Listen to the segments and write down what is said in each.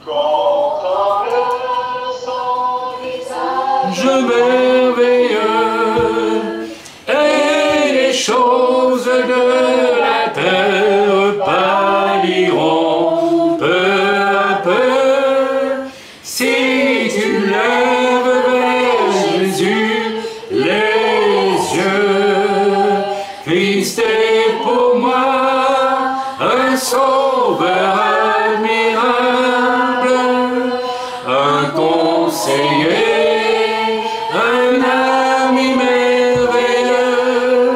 contemple son visage merveilleux, et les choses de la terre pâliront peu à peu. Si tu lèves vers Jésus les yeux, Christ est pour moi un sauveur admirable, un conseiller, un ami merveilleux.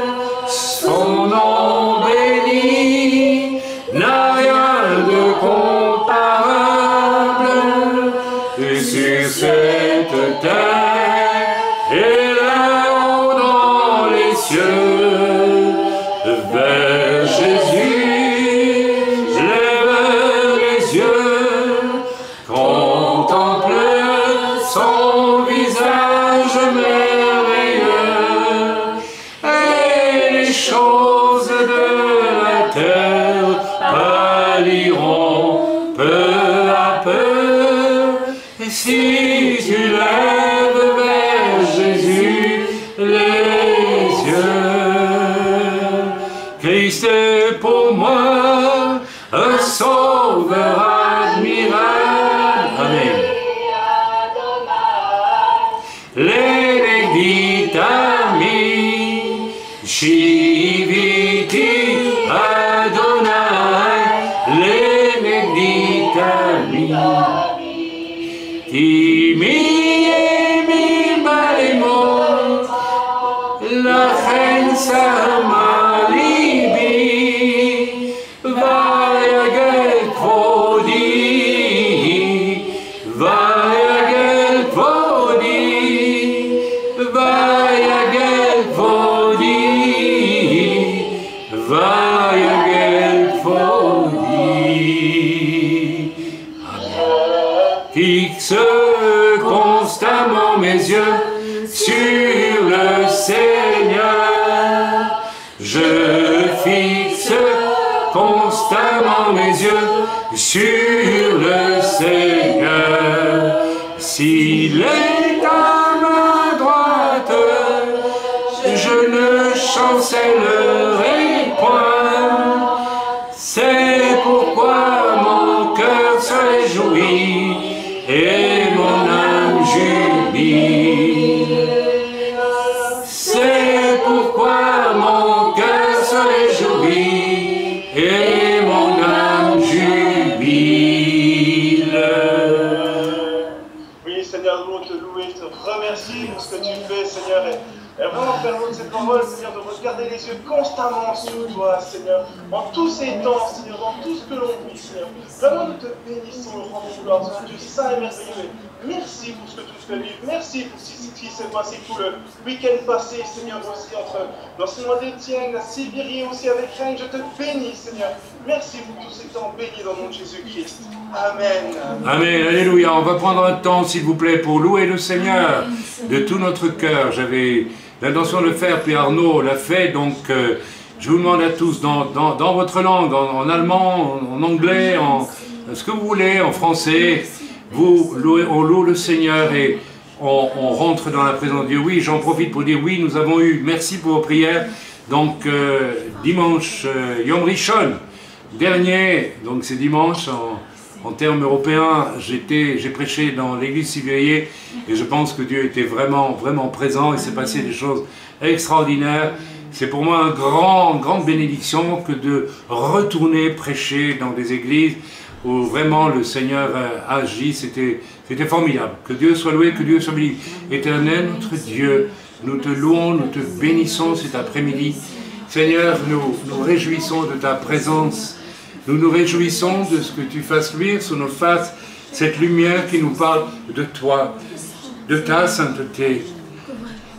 Son nom béni n'a rien de comparable, et sur cette terre et là-haut dans les cieux, vers Jésus, lève les yeux, contemple son visage merveilleux, et les choses de la terre pâliront peu à peu. Et si tu lèves vers Jésus les yeux, Christ est pour moi un sauveur admirable. Amen. L'Enedictami, Shiviti Adonai, l'Enedictami, Timi Balemo, la reine Samalibi, Vayagel Kvodi, Vayagel Kvodi, Vayagel Kvodi, Vayagel Kvodi. Fixe constamment mes yeux sur le Seigneur. Je fixe constamment mes yeux sur le Seigneur. S'il est à ma droite, je ne chancellerai point. C'est pourquoi mon cœur se réjouit et mon âme jubile. C'est pourquoi mon cœur se réjouit et mon âme jubile. Oui, Seigneur, nous te louer, te remercier pour ce que tu fais, Seigneur. Et vraiment, Père, de cette parole, Seigneur, de regarder les yeux constamment sur toi, Seigneur, en tous ces temps, Seigneur, dans tout ce que l'on vit, Seigneur. Vraiment, nous te bénissons, nous rendons gloire, Seigneur, Dieu saint et merveilleux. Merci pour ce que tu fais vivre. Merci pour ce qui s'est passé tout le week-end passé, Seigneur, aussi entre l'enseignement d'Étienne, la Sibérie, aussi avec Reine. Je te bénis, Seigneur. Merci pour tous ces temps bénis dans le nom de Jésus-Christ. Amen. Amen. Alléluia. On va prendre un temps, s'il vous plaît, pour louer le Seigneur de tout notre cœur. J'avais l'intention de le faire, puis Arnaud l'a fait, donc je vous demande à tous, dans votre langue, en allemand, en anglais, en ce que vous voulez, en français, on loue le Seigneur et on rentre dans la présence de Dieu. Oui, j'en profite pour dire, oui, nous avons eu, merci pour vos prières, donc dimanche, Yom Rishon, dernier, donc c'est dimanche, en termes européens, j'ai prêché dans l'église Sibérie et je pense que Dieu était vraiment, vraiment présent. Il s'est passé des choses extraordinaires. C'est pour moi une grande bénédiction que de retourner prêcher dans des églises où vraiment le Seigneur agit. C'était formidable. Que Dieu soit loué, que Dieu soit béni. Éternel, notre Dieu, nous te louons, nous te bénissons cet après-midi. Seigneur, nous nous réjouissons de ta présence. Nous nous réjouissons de ce que tu fasses luire sur nos faces cette lumière qui nous parle de toi, de ta sainteté.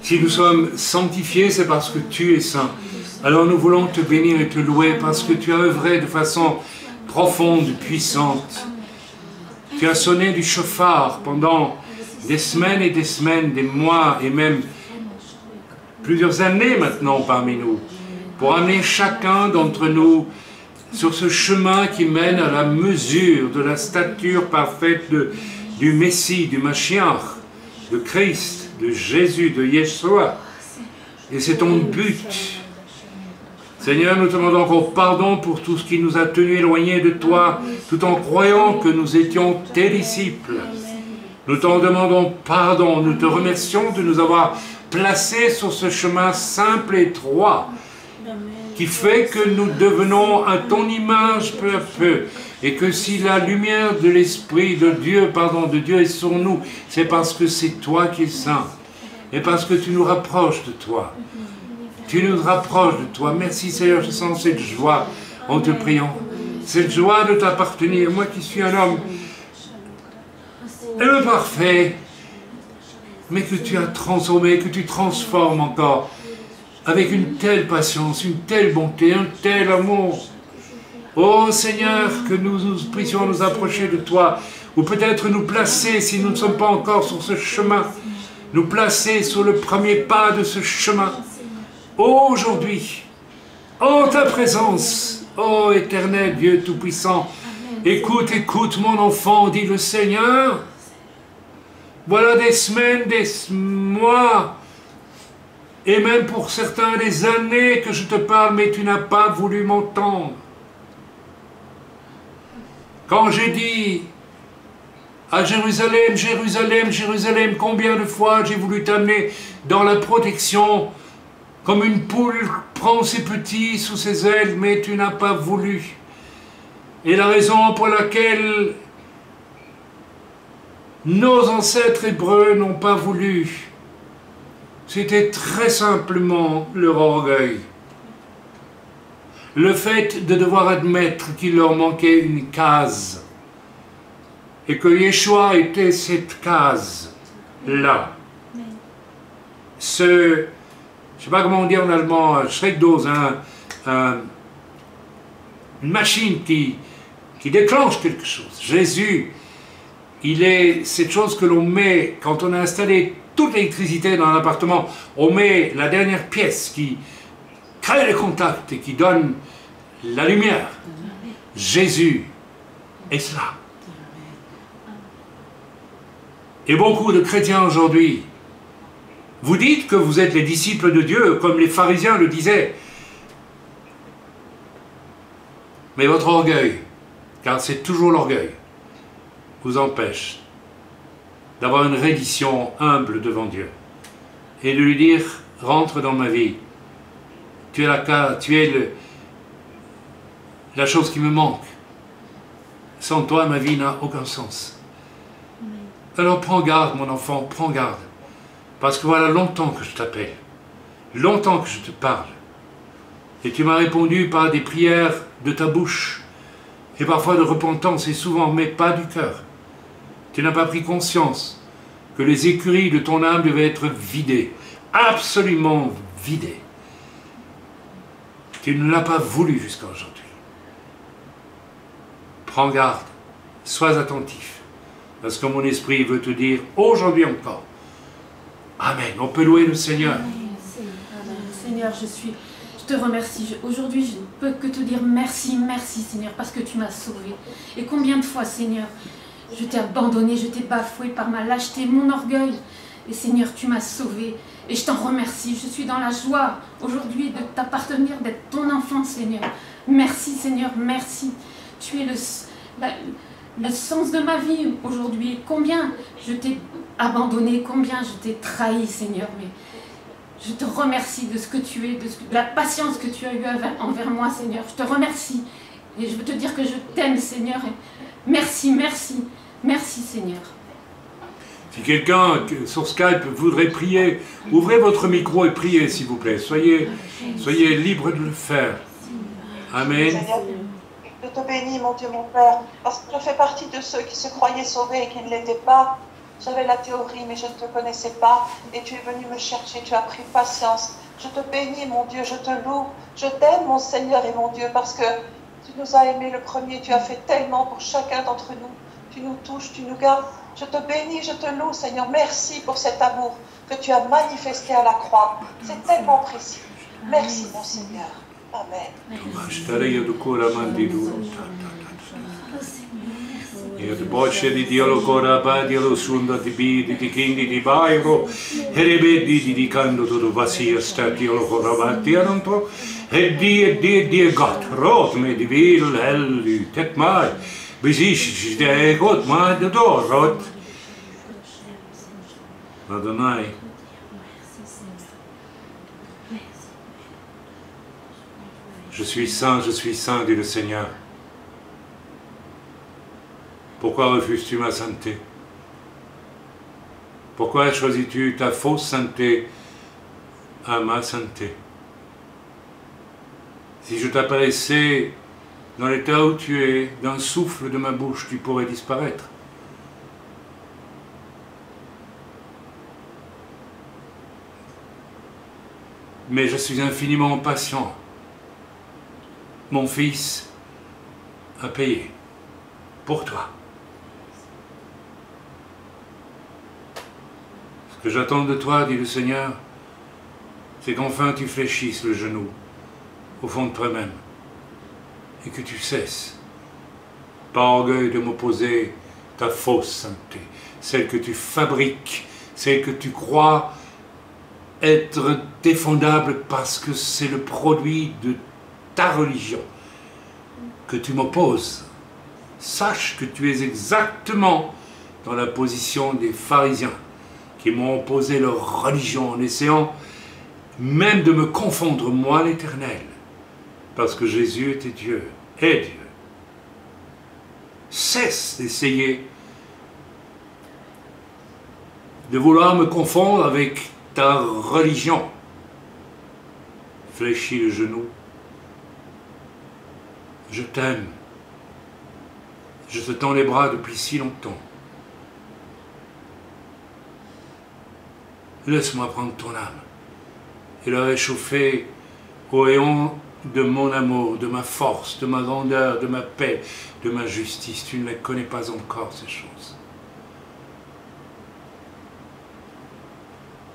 Si nous sommes sanctifiés, c'est parce que tu es saint. Alors nous voulons te bénir et te louer parce que tu as œuvré de façon profonde, puissante. Tu as sonné du chauffard pendant des semaines et des semaines, des mois et même plusieurs années maintenant parmi nous, pour amener chacun d'entre nous sur ce chemin qui mène à la mesure de la stature parfaite du Messie, du Mashiach, de Christ, de Jésus, de Yeshua. Et c'est ton but. Seigneur, nous te demandons encore pardon pour tout ce qui nous a tenus éloignés de toi, tout en croyant que nous étions tes disciples. Nous t'en demandons pardon. Nous te remercions de nous avoir placés sur ce chemin simple et étroit, qui fait que nous devenons à ton image peu à peu. Et que si la lumière de l'Esprit de Dieu, de Dieu est sur nous, c'est parce que c'est toi qui es saint. Et parce que tu nous rapproches de toi. Tu nous rapproches de toi. Merci Seigneur, je sens cette joie en te priant. Cette joie de t'appartenir. Moi qui suis un homme imparfait, mais que tu as transformé, que tu transformes encore avec une telle patience, une telle bonté, un tel amour. Oh Seigneur, que nous puissions nous approcher de toi, ou peut-être nous placer, si nous ne sommes pas encore sur ce chemin, nous placer sur le premier pas de ce chemin. Oh, aujourd'hui, en ta présence, oh éternel Dieu Tout-Puissant, écoute, écoute mon enfant, dit le Seigneur. Voilà des semaines, des mois, et même pour certains des années que je te parle, mais tu n'as pas voulu m'entendre. Quand j'ai dit à Jérusalem, Jérusalem, Jérusalem, combien de fois j'ai voulu t'amener dans la protection, comme une poule prend ses petits sous ses ailes, mais tu n'as pas voulu. Et la raison pour laquelle nos ancêtres hébreux n'ont pas voulu, c'était très simplement leur orgueil. Le fait de devoir admettre qu'il leur manquait une case, et que Yeshua était cette case-là. Je ne sais pas comment on dit en allemand, Schreckdose, une machine qui déclenche quelque chose. Jésus, il est cette chose que l'on met, quand on a installé toute l'électricité dans un appartement, on met la dernière pièce qui crée le contact et qui donne la lumière. Jésus est cela. Et beaucoup de chrétiens aujourd'hui, vous dites que vous êtes les disciples de Dieu, comme les pharisiens le disaient. Mais votre orgueil, car c'est toujours l'orgueil, vous empêche d'avoir une reddition humble devant Dieu. Et de lui dire, rentre dans ma vie. Tu es la chose qui me manque. Sans toi, ma vie n'a aucun sens. Alors prends garde, mon enfant, prends garde. Parce que voilà longtemps que je t'appelle, longtemps que je te parle. Et tu m'as répondu par des prières de ta bouche, et parfois de repentance, et souvent, mais pas du cœur. Tu n'as pas pris conscience que les écuries de ton âme devaient être vidées, absolument vidées. Tu ne l'as pas voulu jusqu'à aujourd'hui. Prends garde, sois attentif, parce que mon esprit veut te dire aujourd'hui encore, Amen. On peut louer le Seigneur. Seigneur, je te remercie. Aujourd'hui, je ne peux que te dire merci, merci Seigneur, parce que tu m'as sauvé. Et combien de fois, Seigneur, je t'ai abandonné, je t'ai bafoué par ma lâcheté, mon orgueil. Et Seigneur, tu m'as sauvé. Et je t'en remercie. Je suis dans la joie aujourd'hui de t'appartenir, d'être ton enfant, Seigneur. Merci Seigneur, merci. Tu es le sens de ma vie aujourd'hui. Combien je t'ai abandonné, combien je t'ai trahi, Seigneur. Mais je te remercie de ce que tu es, de la patience que tu as eue envers moi, Seigneur. Je te remercie. Et je veux te dire que je t'aime, Seigneur. Et merci, merci, merci, Seigneur. Si quelqu'un sur Skype voudrait prier, ouvrez votre micro et priez, s'il vous plaît. Soyez libre de le faire. Amen. Seigneur, je te bénis, mon Dieu, mon Père, parce que je fais partie de ceux qui se croyaient sauvés et qui ne l'étaient pas. J'avais la théorie, mais je ne te connaissais pas. Et tu es venu me chercher, tu as pris patience. Je te bénis, mon Dieu, je te loue. Je t'aime, mon Seigneur et mon Dieu, parce que tu nous as aimés le premier. Tu as fait tellement pour chacun d'entre nous. Tu nous touches, tu nous gardes. Je te bénis, je te loue, Seigneur. Merci pour cet amour que tu as manifesté à la croix. C'est tellement précieux. Merci, mon Seigneur. E de bocce di Dio lo coraba, Dio lo sunda di bidi, di kindi di bairo, e rebedi di canto tutto vasia sta Dio lo coraba, Dio non tro, e die Gott, rot me di vil, helli, tet mai, besisch, de Gott, mai de do, rot. Adonai, je suis saint, dit le Seigneur. Pourquoi refuses-tu ma sainteté? Pourquoi choisis-tu ta fausse sainteté à ma sainteté? Si je t'apparaissais dans l'état où tu es, d'un souffle de ma bouche, tu pourrais disparaître. Mais je suis infiniment patient. Mon fils a payé pour toi. Ce que j'attends de toi, dit le Seigneur, c'est qu'enfin tu fléchisses le genou au fond de toi-même et que tu cesses, par orgueil, de m'opposer ta fausse sainteté, celle que tu fabriques, celle que tu crois être défendable parce que c'est le produit de ta religion que tu m'opposes. Sache que tu es exactement dans la position des pharisiens qui m'ont opposé leur religion en essayant même de me confondre, moi l'Éternel, parce que Jésus était Dieu, est Dieu. Cesse d'essayer de vouloir me confondre avec ta religion. Fléchis le genou. Je t'aime. Je te tends les bras depuis si longtemps. Laisse-moi prendre ton âme et la réchauffer au rayon de mon amour, de ma force, de ma grandeur, de ma paix, de ma justice. Tu ne les connais pas encore, ces choses.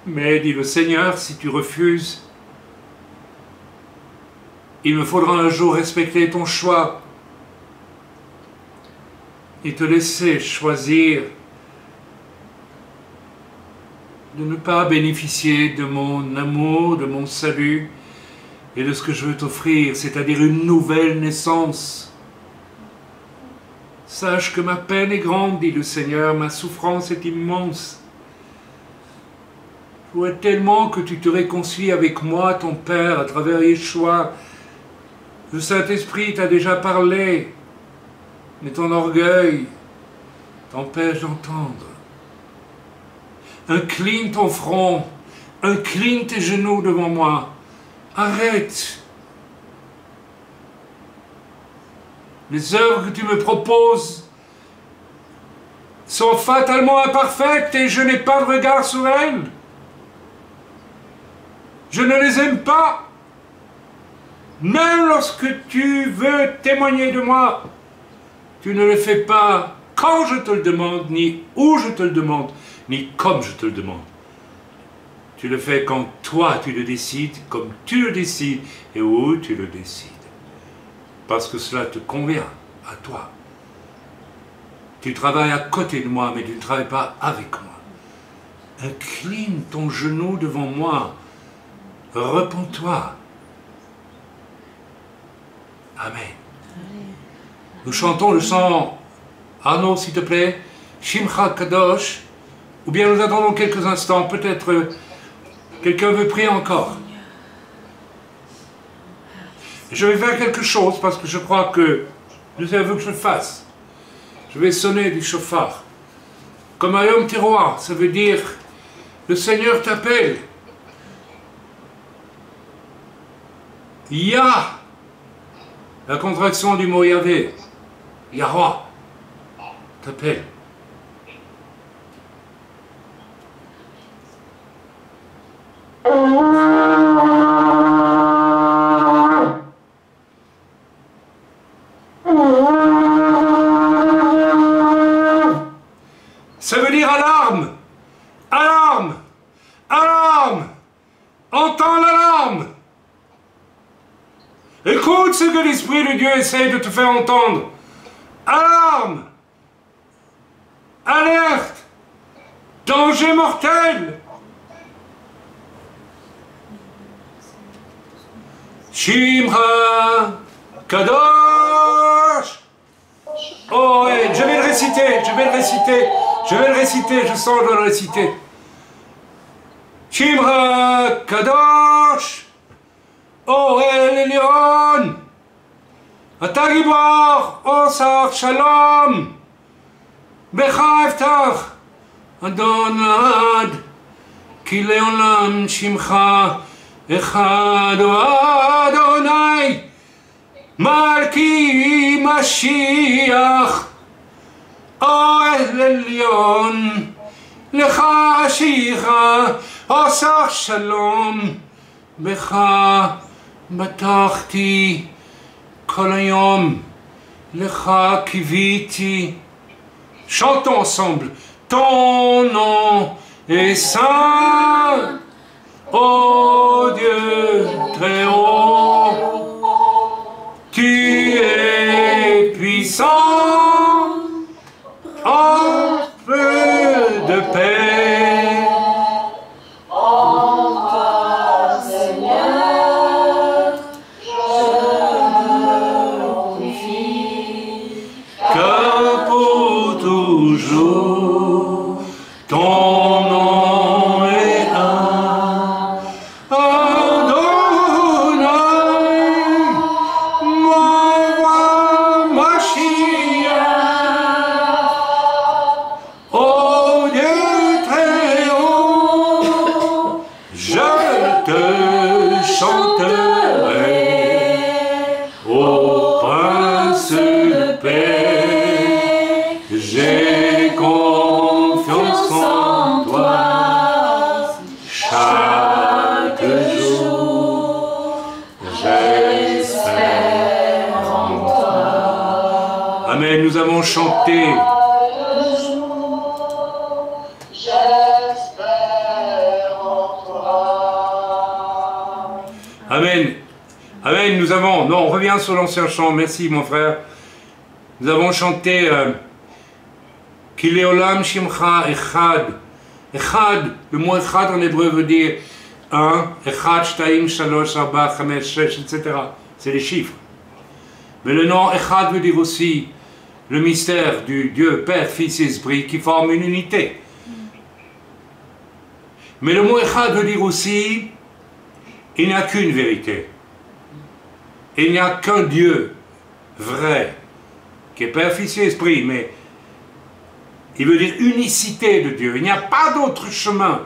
Mais, dit le Seigneur, si tu refuses, il me faudra un jour respecter ton choix et te laisser choisir de ne pas bénéficier de mon amour, de mon salut et de ce que je veux t'offrir, c'est-à-dire une nouvelle naissance. Sache que ma peine est grande, dit le Seigneur, ma souffrance est immense. Je voudrais tellement que tu te réconcilies avec moi, ton Père, à travers Yeshua. Le Saint-Esprit t'a déjà parlé, mais ton orgueil t'empêche d'entendre. Incline ton front, incline tes genoux devant moi. Arrête. Les œuvres que tu me proposes sont fatalement imparfaites et je n'ai pas de regard sur elles. Je ne les aime pas. Même lorsque tu veux témoigner de moi, tu ne le fais pas quand je te le demande, ni où je te le demande, ni comme je te le demande. Tu le fais quand toi tu le décides, comme tu le décides et où tu le décides. Parce que cela te convient à toi. Tu travailles à côté de moi, mais tu ne travailles pas avec moi. Incline ton genou devant moi. Repens-toi. Amen. Nous chantons le chant, Arnaud, s'il te plaît, Shimcha Kadosh, ou bien nous attendons quelques instants, peut-être quelqu'un veut prier encore. Je vais faire quelque chose parce que je crois que le Seigneur veut que je le fasse. Je vais sonner du chauffard. Comme un homme tiroir, ça veut dire le Seigneur t'appelle. Yah, la contraction du mot Yahvé, Yahweh, t'appelle. Ça veut dire alarme, alarme, alarme, entends l'alarme. ce que l'Esprit de Dieu essaie de te faire entendre. Alarme! Alerte! Danger mortel! Shimra Kadosh! Oh, ouais, je vais le réciter, je sens de le réciter. Shimra Kadosh! Oh, Elion! Atagibor, Osar Shalom! Becha Eftach! Adonad! Ki leolam Shimcha! Echad Adonai! Malki Mashiach! O Elion! Lecha Ashicha! Osar Shalom! Becha Batachti! Kol hayom lecha kiviti. Chantons ensemble. Ton nom est saint, ô Dieu très haut. Tu es puissant, en peu de paix. En toi, Seigneur, que pour toujours ton nom est un. Adonai, mon roi Mashiach, ô Dieu très haut, je te chanterai, ô Prince de paix, j'ai confiance en toi, chaque jour, j'espère en toi. Amen, nous avons chanté. J'espère en toi. Amen. Amen, nous avons... Non, on revient sur l'ancien chant. Merci, mon frère. Nous avons chanté Ki leolam shimcha echad. Echad, le mot echad en hébreu veut dire 1, echad, shtaim, shalosh, arba, chamesh, shesh, etc. C'est les chiffres. Mais le nom echad veut dire aussi le mystère du Dieu, Père, Fils et Esprit qui forme une unité. Mais le mot echad veut dire aussi il n'y a qu'une vérité. Il n'y a qu'un Dieu vrai, qui est Père, Fils et Esprit, mais il veut dire unicité de Dieu. Il n'y a pas d'autre chemin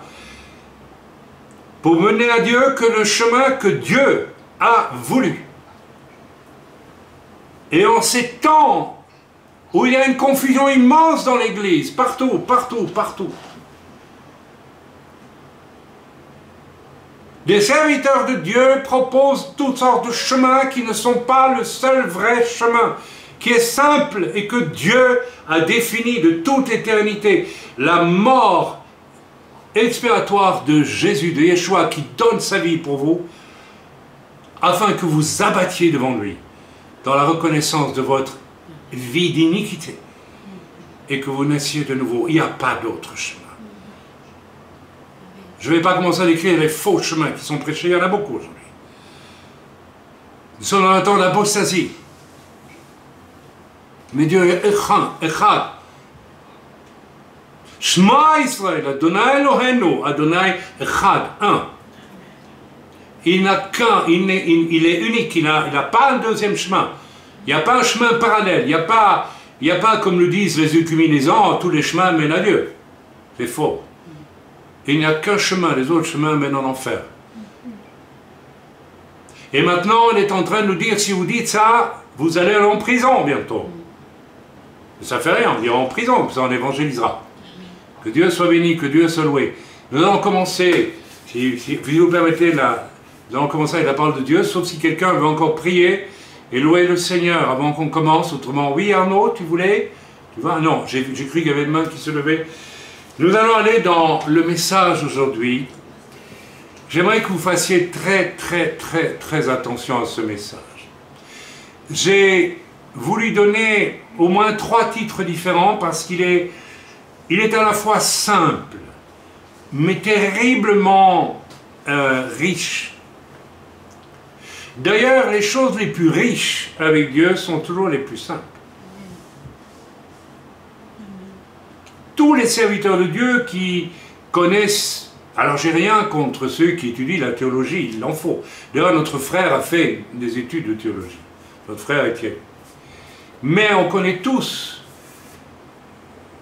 pour mener à Dieu que le chemin que Dieu a voulu. Et en ces temps où il y a une confusion immense dans l'Église, partout, partout, partout, des serviteurs de Dieu proposent toutes sortes de chemins qui ne sont pas le seul vrai chemin, qui est simple et que Dieu a défini de toute éternité. La mort expiatoire de Jésus, de Yeshua, qui donne sa vie pour vous, afin que vous abattiez devant lui, dans la reconnaissance de votre vie d'iniquité, et que vous naissiez de nouveau. Il n'y a pas d'autre chemin. Je ne vais pas commencer à décrire les faux chemins qui sont prêchés, il y en a beaucoup aujourd'hui. Nous sommes dans le temps d'apostasie. Mais Dieu est Echad. Shema Israël, Adonai Eloheinu, Adonai Echad, un. Il n'a qu'un, il est unique, il n'a pas un deuxième chemin. Il n'y a pas un chemin parallèle, il n'y a pas, comme le disent les œcuménisants, tous les chemins mènent à Dieu. C'est faux. Il n'y a qu'un chemin, les autres chemins mènent en enfer. Et maintenant, il est en train de nous dire, si vous dites ça, vous allez aller en prison bientôt. Ça fait rien, on ira en prison, ça en évangélisera. Que Dieu soit béni, que Dieu soit loué. Nous allons commencer, si vous permettez, nous allons commencer avec la parole de Dieu, sauf si quelqu'un veut encore prier et louer le Seigneur avant qu'on commence. Autrement, oui Arnaud, tu voulais? Tu vois? Non, j'ai cru qu'il y avait une main qui se levait. Nous allons aller dans le message aujourd'hui. J'aimerais que vous fassiez très attention à ce message. j'ai voulu donner au moins 3 titres différents parce qu'il est à la fois simple, mais terriblement riche. D'ailleurs, les choses les plus riches avec Dieu sont toujours les plus simples. Tous les serviteurs de Dieu qui connaissent, alors j'ai rien contre ceux qui étudient la théologie, il en faut. D'ailleurs, notre frère a fait des études de théologie, notre frère Étienne. Mais on connaît tous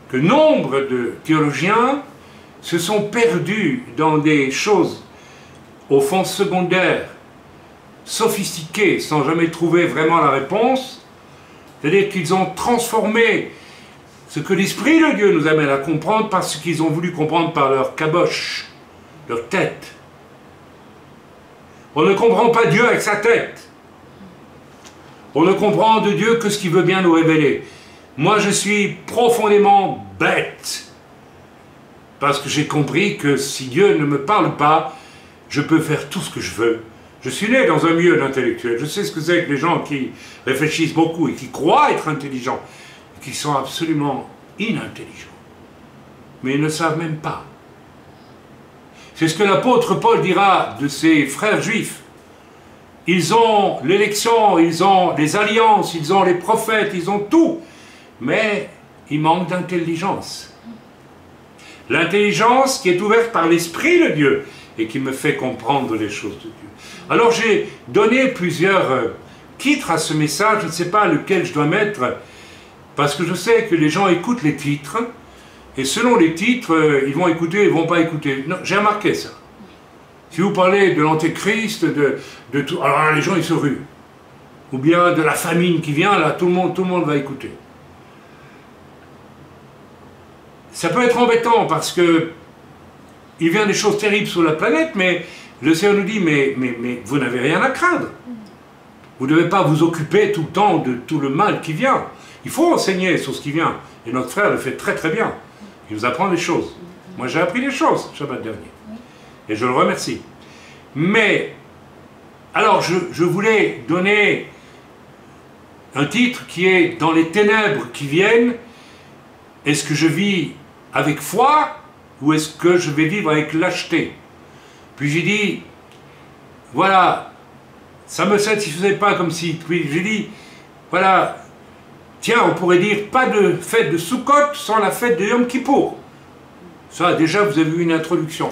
que nombre de théologiens se sont perdus dans des choses au fond secondaires, sophistiquées, sans jamais trouver vraiment la réponse. C'est-à-dire qu'ils ont transformé ce que l'Esprit de Dieu nous amène à comprendre par ce qu'ils ont voulu comprendre par leur caboche, leur tête. On ne comprend pas Dieu avec sa tête. On ne comprend de Dieu que ce qu'il veut bien nous révéler. Moi, je suis profondément bête. Parce que j'ai compris que si Dieu ne me parle pas, je peux faire tout ce que je veux. Je suis né dans un milieu d'intellectuels. Je sais ce que c'est que les gens qui réfléchissent beaucoup et qui croient être intelligents, qui sont absolument inintelligents. Mais ils ne savent même pas. C'est ce que l'apôtre Paul dira de ses frères juifs. Ils ont l'élection, ils ont les alliances, ils ont les prophètes, ils ont tout. Mais il manque d'intelligence. L'intelligence qui est ouverte par l'Esprit de Dieu et qui me fait comprendre les choses de Dieu. Alors j'ai donné plusieurs titres à ce message, je ne sais pas lequel je dois mettre, parce que je sais que les gens écoutent les titres, et selon les titres, ils vont écouter, ils ne vont pas écouter. Non, j'ai remarqué ça. Si vous parlez de l'Antéchrist, de tout, alors là, les gens ils se ruent. Ou bien de la famine qui vient, là tout le monde va écouter. Ça peut être embêtant parce que il vient des choses terribles sur la planète, mais le Seigneur nous dit, mais vous n'avez rien à craindre. Vous ne devez pas vous occuper tout le temps de tout le mal qui vient. Il faut enseigner sur ce qui vient. Et notre frère le fait très très bien. Il nous apprend des choses. Moi j'ai appris des choses le Shabbat dernier. Et je le remercie. Mais, alors je voulais donner un titre qui est dans les ténèbres qui viennent. Est-ce que je vis avec foi ou est-ce que je vais vivre avec lâcheté? Puis j'ai dit, voilà, ça ne me satisfaisait pas comme si. Puis j'ai dit, voilà, tiens, on pourrait dire pas de fête de Sukkot sans la fête de Yom Kippour. Ça, déjà, vous avez eu une introduction.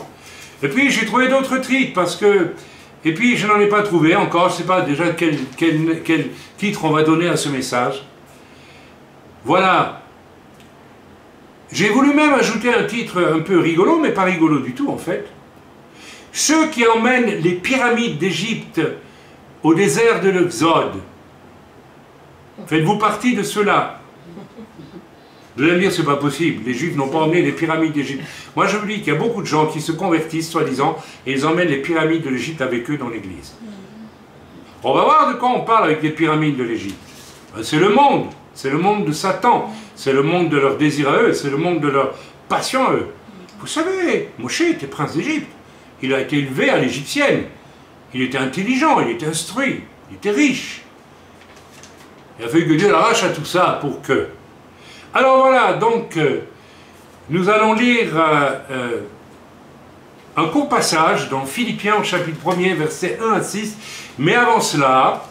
Et puis j'ai trouvé d'autres titres parce que. Et puis je n'en ai pas trouvé encore, je ne sais pas déjà quel titre on va donner à ce message. Voilà. J'ai voulu même ajouter un titre un peu rigolo, mais pas rigolo du tout en fait. Ceux qui emmènent les pyramides d'Égypte au désert de l'Exode. Faites-vous partie de ceux-là? Vous allez me dire, c'est pas possible, les Juifs n'ont pas emmené les pyramides d'Égypte. Moi je vous dis qu'il y a beaucoup de gens qui se convertissent, soi-disant, et ils emmènent les pyramides de l'Égypte avec eux dans l'église. On va voir de quoi on parle avec les pyramides de l'Égypte. C'est le monde de Satan, c'est le monde de leurs désirs à eux, c'est le monde de leur passion à eux. Vous savez, Moshe était prince d'Égypte, il a été élevé à l'égyptienne, il était intelligent, il était instruit, il était riche. Il a fallu que Dieu l'arrache à tout ça pour que... Alors voilà, donc, nous allons lire un court passage dans Philippiens au chapitre 1er, versets 1 à 6. Mais avant cela,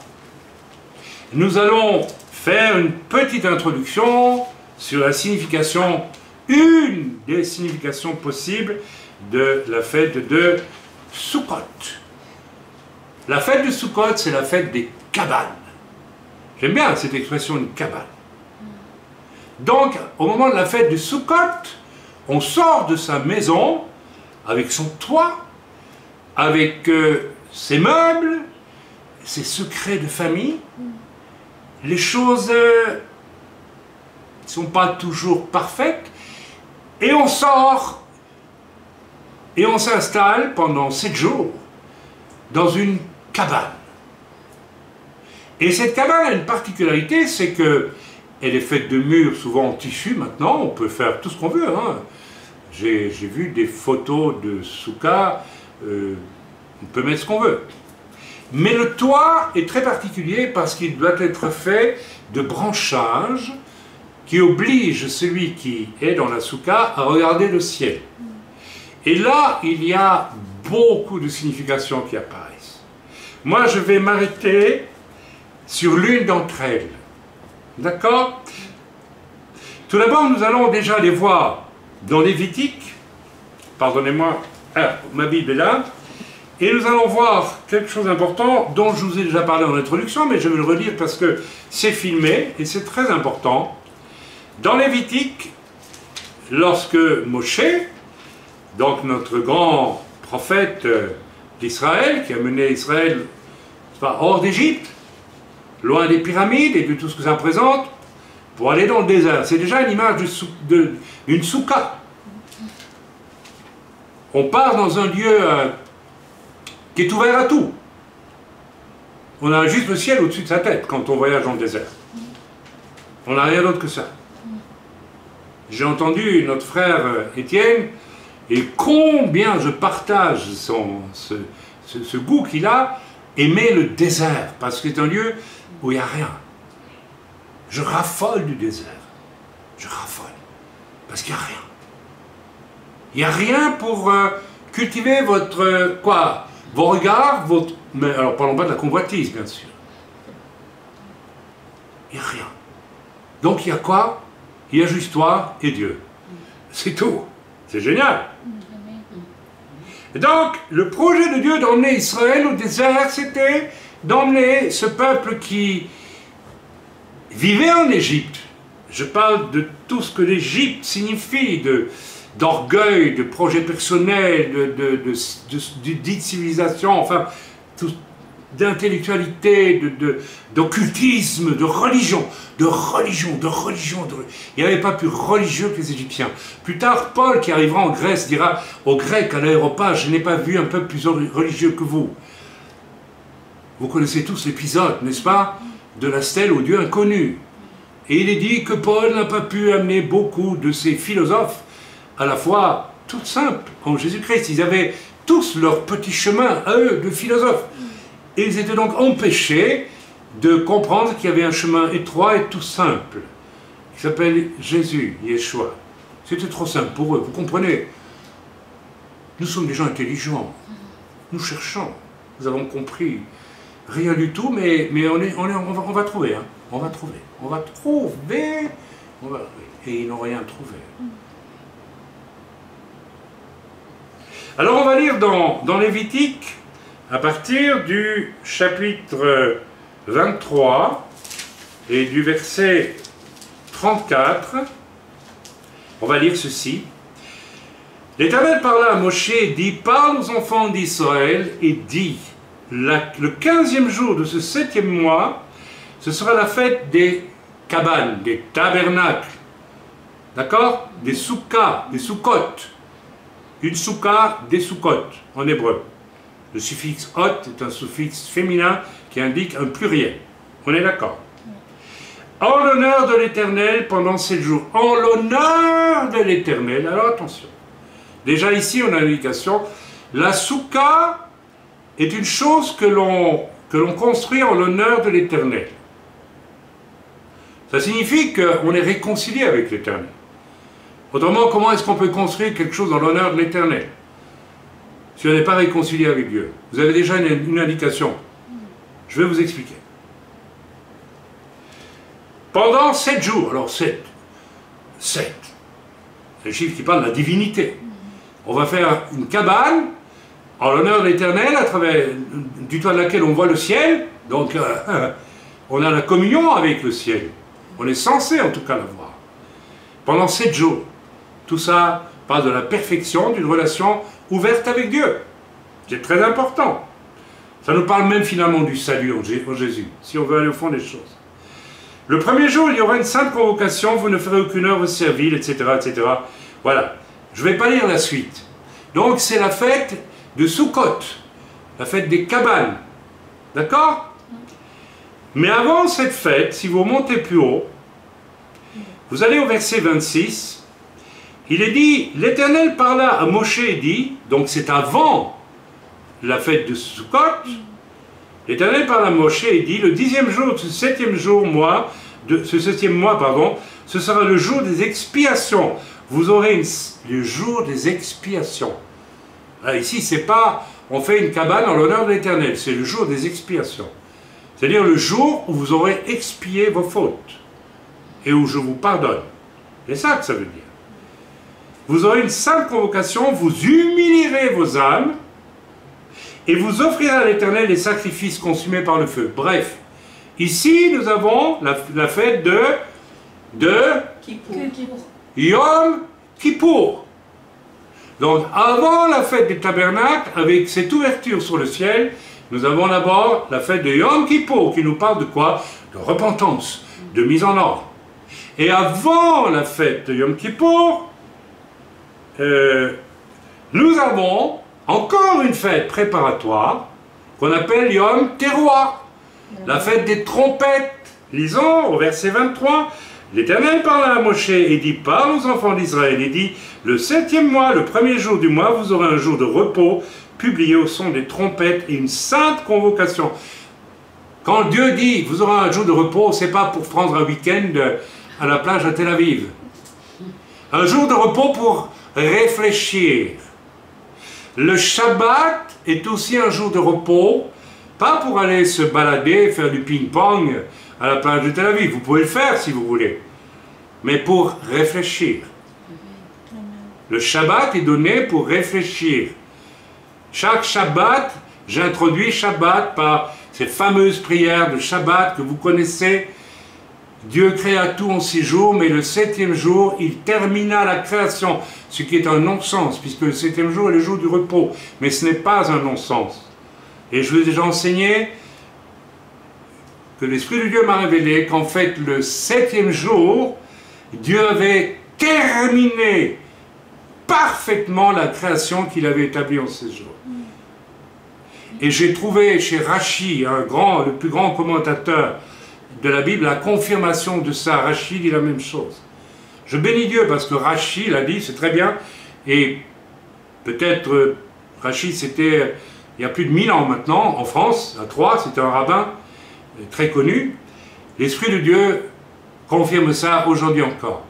nous allons faire une petite introduction sur la signification, une des significations possibles de la fête de Sukkot. La fête de Sukkot, c'est la fête des cabanes. J'aime bien cette expression, une cabane. Donc, au moment de la fête de Sukkot, on sort de sa maison avec son toit, avec ses meubles, ses secrets de famille. Les choses ne sont pas toujours parfaites. Et on sort et on s'installe pendant 7 jours dans une cabane. Et cette cabane a une particularité, c'est que elle est faite de murs souvent en tissu maintenant, on peut faire tout ce qu'on veut. Hein. J'ai vu des photos de Souka, on peut mettre ce qu'on veut. Mais le toit est très particulier parce qu'il doit être fait de branchages qui obligent celui qui est dans la soukha à regarder le ciel. Et là, il y a beaucoup de significations qui apparaissent. Moi, je vais m'arrêter sur l'une d'entre elles. D'accord? Tout d'abord, nous allons déjà les voir dans Lévitique. Pardonnez-moi, ma Bible est là. Et nous allons voir quelque chose d'important dont je vous ai déjà parlé en introduction, mais je vais le redire parce que c'est filmé et c'est très important. Dans Lévitique, lorsque Moshe, donc notre grand prophète d'Israël, qui a mené Israël hors d'Égypte, loin des pyramides et de tout ce que ça représente, pour aller dans le désert. C'est déjà une image d'une soukha. On part dans un lieu qui est ouvert à tout. On a juste le ciel au-dessus de sa tête quand on voyage dans le désert. On n'a rien d'autre que ça. J'ai entendu notre frère Étienne, et combien je partage ce goût qu'il a, aimer le désert, parce que c'est un lieu où il n'y a rien. Je raffole du désert. Je raffole. Parce qu'il n'y a rien. Il n'y a rien pour cultiver votre, vos regards, mais alors parlons pas de la convoitise, bien sûr. Il n'y a rien. Donc il y a quoi? Il y a juste toi et Dieu. C'est tout. C'est génial. Et donc, le projet de Dieu d'emmener Israël au désert, c'était d'emmener ce peuple qui vivait en Égypte. Je parle de tout ce que l'Égypte signifie, d'orgueil, de projet personnel, de civilisation, enfin, d'intellectualité, d'occultisme, de religion. Il n'y avait pas plus religieux que les Égyptiens. Plus tard, Paul, qui arrivera en Grèce, dira aux Grecs à l'aéropage, je n'ai pas vu un peuple plus religieux que vous. Vous connaissez tous l'épisode, n'est-ce pas, de la stèle au Dieu inconnu. Et il est dit que Paul n'a pas pu amener beaucoup de ces philosophes à la fois toutes simples en Jésus-Christ. Ils avaient tous leur petit chemin à eux de philosophes. Et ils étaient donc empêchés de comprendre qu'il y avait un chemin étroit et tout simple, qui s'appelle Jésus, Yeshua. C'était trop simple pour eux, vous comprenez? Nous sommes des gens intelligents. Nous cherchons. Nous avons compris. Rien du tout, mais on va trouver. Hein. On va trouver. Et ils n'ont rien trouvé. Alors on va lire dans Lévitique, à partir du chapitre 23 et du verset 34, on va lire ceci. L'Éternel parla à Moshe et dit, parle aux enfants d'Israël et dit, le 15e jour de ce 7e mois, ce sera la fête des cabanes, des tabernacles, d'accord? Des soukas, des soukot. Une soukha, des soukot, en hébreu. Le suffixe hot est un suffixe féminin qui indique un pluriel. On est d'accord? En l'honneur de l'Éternel pendant 7 jours. En l'honneur de l'Éternel. Alors attention. Déjà ici, on a l'indication. La soukha est une chose que l'on construit en l'honneur de l'Éternel. Ça signifie qu'on est réconcilié avec l'Éternel. Autrement, comment est-ce qu'on peut construire quelque chose en l'honneur de l'Éternel si on n'est pas réconcilié avec Dieu? Vous avez déjà une indication. Je vais vous expliquer. Pendant 7 jours, alors 7, c'est le chiffre qui parle de la divinité. On va faire une cabane en l'honneur de l'Éternel, à travers du toit de laquelle on voit le ciel. Donc, on a la communion avec le ciel. On est censé en tout cas l'avoir. Pendant 7 jours. Tout ça parle de la perfection d'une relation ouverte avec Dieu. C'est très important. Ça nous parle même finalement du salut en Jésus, si on veut aller au fond des choses. Le premier jour, il y aura une sainte convocation, vous ne ferez aucune œuvre servile, etc., etc. Voilà. Je ne vais pas lire la suite. Donc c'est la fête de Sukkot, la fête des cabanes. D'accord? Mais avant cette fête, si vous montez plus haut, vous allez au verset 26, il est dit, l'Éternel parla à Moshe et dit, donc c'est avant la fête de Sukkot, L'Éternel parle à Moshe et dit, le 10e jour de ce 7e mois, ce sera le jour des expiations. Vous aurez le jour des expiations. Alors ici, c'est pas, on fait une cabane en l'honneur de l'Éternel, c'est le jour des expiations. C'est-à-dire le jour où vous aurez expié vos fautes et où je vous pardonne. C'est ça que ça veut dire. Vous aurez une sainte convocation, vous humilierez vos âmes et vous offrirez à l'Éternel des sacrifices consumés par le feu. Bref, ici nous avons la fête de Yom Kippour. Donc avant la fête des tabernacles, avec cette ouverture sur le ciel, nous avons d'abord la fête de Yom Kippour qui nous parle de quoi? De repentance, de mise en ordre. Et avant la fête de Yom Kippour, nous avons encore une fête préparatoire qu'on appelle Yom Teruah, la fête des trompettes. Lisons au verset 23, l'Éternel parla à Moshe et dit, parle aux enfants d'Israël et dit, le 7e mois, le 1er jour du mois, vous aurez un jour de repos, publié au son des trompettes et une sainte convocation. Quand Dieu dit, vous aurez un jour de repos, ce n'est pas pour prendre un week-end à la plage à Tel Aviv. Un jour de repos pour réfléchir. Le Shabbat est aussi un jour de repos, pas pour aller se balader, faire du ping-pong à la plage de Tel Aviv. Vous pouvez le faire si vous voulez, mais pour réfléchir. Le Shabbat est donné pour réfléchir. Chaque Shabbat, j'introduis Shabbat par ces fameuses prières de Shabbat que vous connaissez. Dieu créa tout en 6 jours, mais le 7e jour, il termina la création, ce qui est un non-sens, puisque le 7e jour est le jour du repos. Mais ce n'est pas un non-sens. Et je vous ai déjà enseigné que l'Esprit de Dieu m'a révélé qu'en fait, le 7e jour, Dieu avait terminé parfaitement la création qu'il avait établie en 6 jours. Et j'ai trouvé chez Rashi, le plus grand commentateur de la Bible, la confirmation de ça. Rashi dit la même chose. Je bénis Dieu parce que Rashi l'a dit, c'est très bien. Et peut-être Rashi, c'était il y a plus de 1000 ans maintenant, en France, à Troyes, c'était un rabbin très connu. L'Esprit de Dieu confirme ça aujourd'hui encore.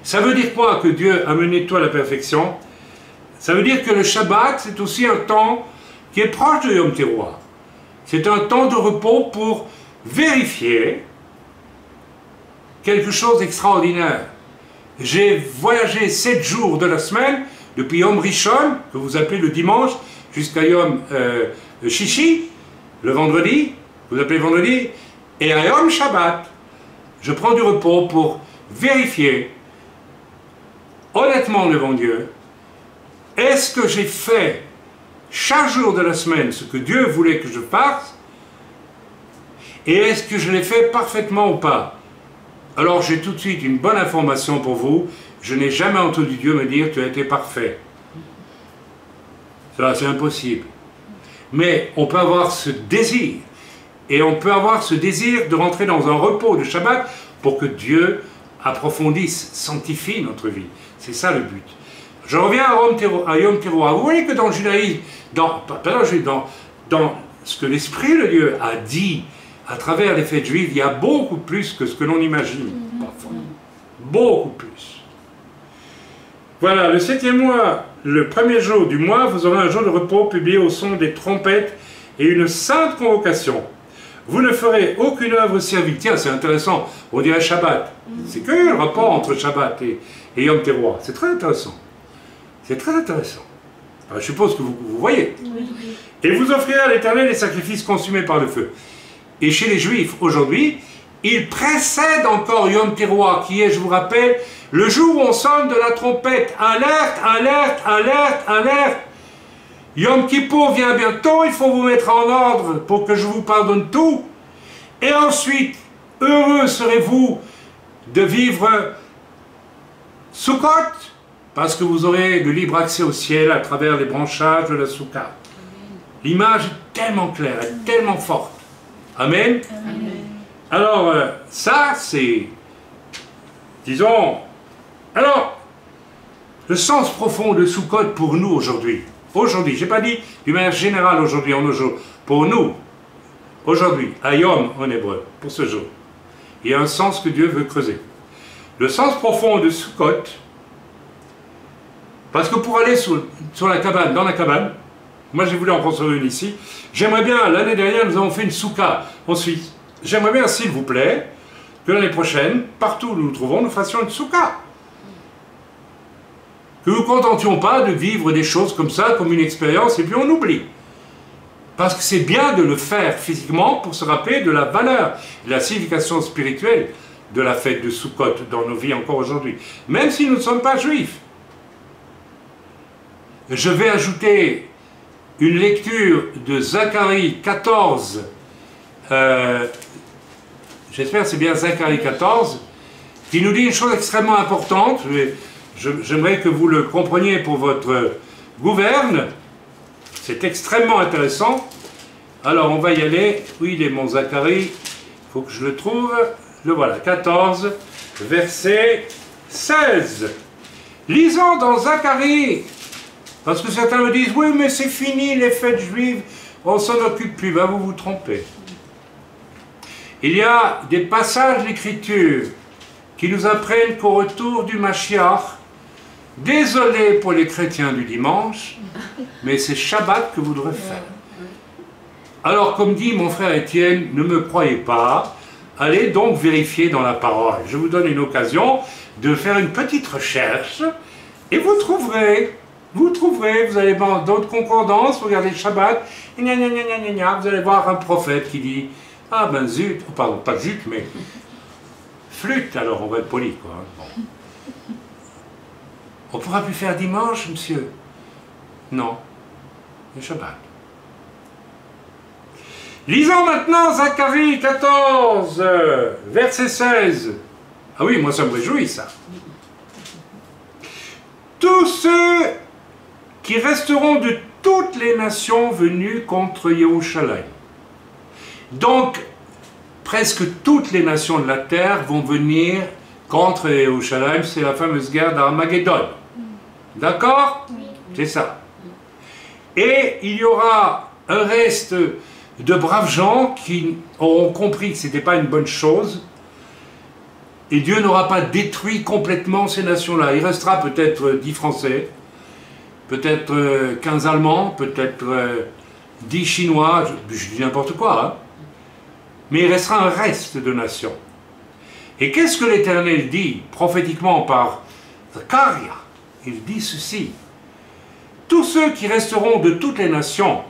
Ça veut dire quoi que Dieu a mené toi à la perfection? Ça veut dire que le Shabbat, c'est aussi un temps qui est proche de Yom Teruah. C'est un temps de repos pour vérifier quelque chose d'extraordinaire. J'ai voyagé 7 jours de la semaine, depuis Yom Rishon, que vous appelez le dimanche, jusqu'à Yom Shishi, le vendredi, vous appelez vendredi, et à Yom Shabbat, je prends du repos pour vérifier, honnêtement devant Dieu, est-ce que j'ai fait chaque jour de la semaine ce que Dieu voulait que je fasse, et est-ce que je l'ai fait parfaitement ou pas? Alors j'ai tout de suite une bonne information pour vous, je n'ai jamais entendu Dieu me dire tu as été parfait. Ça c'est impossible. Mais on peut avoir ce désir, et on peut avoir ce désir de rentrer dans un repos de Shabbat pour que Dieu approfondisse, sanctifie notre vie. C'est ça le but. Je reviens à Yom Teruah. Vous voyez que dans le judaïsme, dans ce que l'Esprit de Dieu a dit à travers les fêtes juives, il y a beaucoup plus que ce que l'on imagine, parfois. Beaucoup plus. Voilà, le 7e mois, le 1er jour du mois, vous aurez un jour de repos publié au son des trompettes et une sainte convocation. Vous ne ferez aucune œuvre servile. Tiens, c'est intéressant, on dirait Shabbat. C'est que le rapport entre Shabbat et Yom Teruah. C'est très intéressant. C'est très intéressant. Alors, je suppose que vous voyez. Et vous offrirez à l'Éternel les sacrifices consumés par le feu. Et chez les Juifs, aujourd'hui, il précède encore Yom Teruah, qui est, je vous rappelle, le jour où on sonne de la trompette. Alerte, alerte, alerte, alerte. Yom Kippour vient bientôt, il faut vous mettre en ordre pour que je vous pardonne tout. Et ensuite, heureux serez-vous de vivre Sukkot, parce que vous aurez le libre accès au ciel à travers les branchages de la Soukha. L'image est tellement claire, est tellement forte. Amen. Amen. Alors, ça, c'est, disons, alors, le sens profond de Sukkot pour nous aujourd'hui. Aujourd'hui, je n'ai pas dit d'une manière générale aujourd'hui, en nos jours, pour nous. aujourd'hui, Ayom en hébreu, pour ce jour, il y a un sens que Dieu veut creuser. Le sens profond de Sukkot, parce que pour aller sur la cabane, dans la cabane, moi j'ai voulu en construire une ici, j'aimerais bien, l'année dernière nous avons fait une souka en Suisse, j'aimerais bien s'il vous plaît, que l'année prochaine, partout où nous nous trouvons, nous fassions une souka. Que nous ne nous contentions pas de vivre des choses comme ça, comme une expérience, et puis on oublie. Parce que c'est bien de le faire physiquement pour se rappeler de la valeur, de la signification spirituelle de la fête de Sukkot dans nos vies encore aujourd'hui. Même si nous ne sommes pas juifs. Je vais ajouter une lecture de Zacharie 14, j'espère que c'est bien Zacharie 14, qui nous dit une chose extrêmement importante. J'aimerais que vous le compreniez pour votre gouverne. C'est extrêmement intéressant. Alors on va y aller. Oui, il est mon Zacharie. Il faut que je le trouve. Le voilà. 14, verset 16. Lisons dans Zacharie. Parce que certains me disent, oui, mais c'est fini les fêtes juives. On s'en occupe plus. Ben, vous vous trompez. Il y a des passages d'écriture qui nous apprennent qu'au retour du Mashiach, désolé pour les chrétiens du dimanche, mais c'est Shabbat que vous devrez faire. Alors, comme dit mon frère Étienne, ne me croyez pas, allez donc vérifier dans la parole. Je vous donne une occasion de faire une petite recherche, et vous trouverez, vous allez dans d'autres concordances, vous regardez Shabbat, vous allez voir un prophète qui dit, ah ben zut, pardon, pas zut, mais flûte, alors on va être poli, quoi. Bon. On ne pourra plus faire dimanche, monsieur? Non, le Shabbat. Lisons maintenant Zacharie 14, verset 16. Ah oui, moi ça me réjouit, ça. Tous ceux qui resteront de toutes les nations venues contre Yerushalayim. Donc, presque toutes les nations de la terre vont venir contre Yerushalayim, c'est la fameuse guerre d'Armageddon. D'accord? Oui. C'est ça. Et il y aura un reste de braves gens qui auront compris que ce n'était pas une bonne chose, et Dieu n'aura pas détruit complètement ces nations-là. Il restera peut-être 10 Français, peut-être 15 Allemands, peut-être 10 Chinois, je dis n'importe quoi, hein. Mais il restera un reste de nations. Et qu'est-ce que l'Éternel dit prophétiquement par Zacharia? Il dit ceci: tous ceux qui resteront de toutes les nations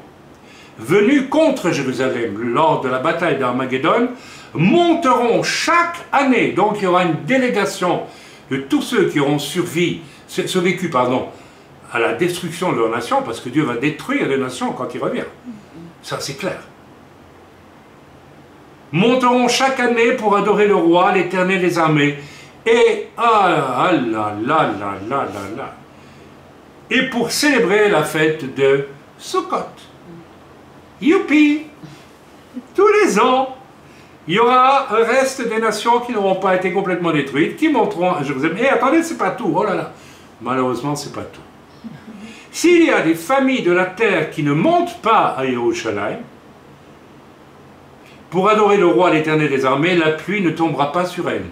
venus contre Jérusalem lors de la bataille d'Armageddon monteront chaque année, donc il y aura une délégation de tous ceux qui auront survécu à la destruction de leur nation, parce que Dieu va détruire les nations quand il revient. Ça c'est clair. Monteront chaque année pour adorer le roi, l'Éternel des armées, et et pour célébrer la fête de Sukkot. Youpi! Tous les ans, il y aura un reste des nations qui n'auront pas été complètement détruites, qui monteront à Jérusalem. Et attendez, c'est pas tout, oh là là, malheureusement c'est pas tout. S'il y a des familles de la terre qui ne montent pas à Yerushalayim, pour adorer le roi, l'Éternel des armées, la pluie ne tombera pas sur elle.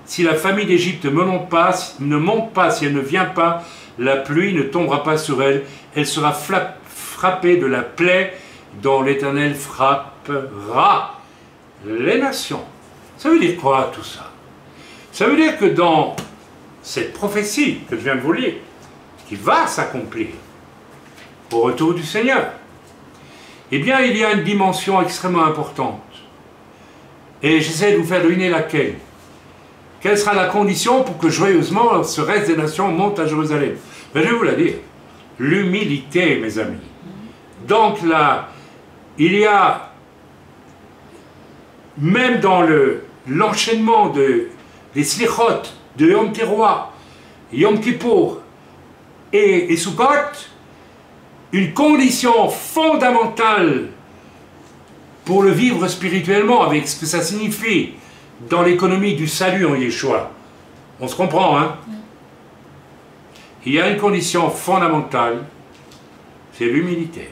Si la famille d'Égypte ne monte pas, si elle ne vient pas, la pluie ne tombera pas sur elle. Elle sera frappée de la plaie dont l'Éternel frappera les nations. Ça veut dire quoi tout ça? Ça veut dire que dans cette prophétie que je viens de vous lire, qui va s'accomplir au retour du Seigneur, eh bien il y a une dimension extrêmement importante. Et j'essaie de vous faire deviner laquelle. Quelle sera la condition pour que joyeusement ce reste des nations monte à Jérusalem? Ben, je vais vous la dire. L'humilité, mes amis. Donc là, il y a, même dans l'enchaînement des slichot, de Yom Teruah, Yom Kippour et Sukkot, une condition fondamentale pour le vivre spirituellement, avec ce que ça signifie dans l'économie du salut en Yeshua. On se comprend, hein? Il y a une condition fondamentale, c'est l'humilité.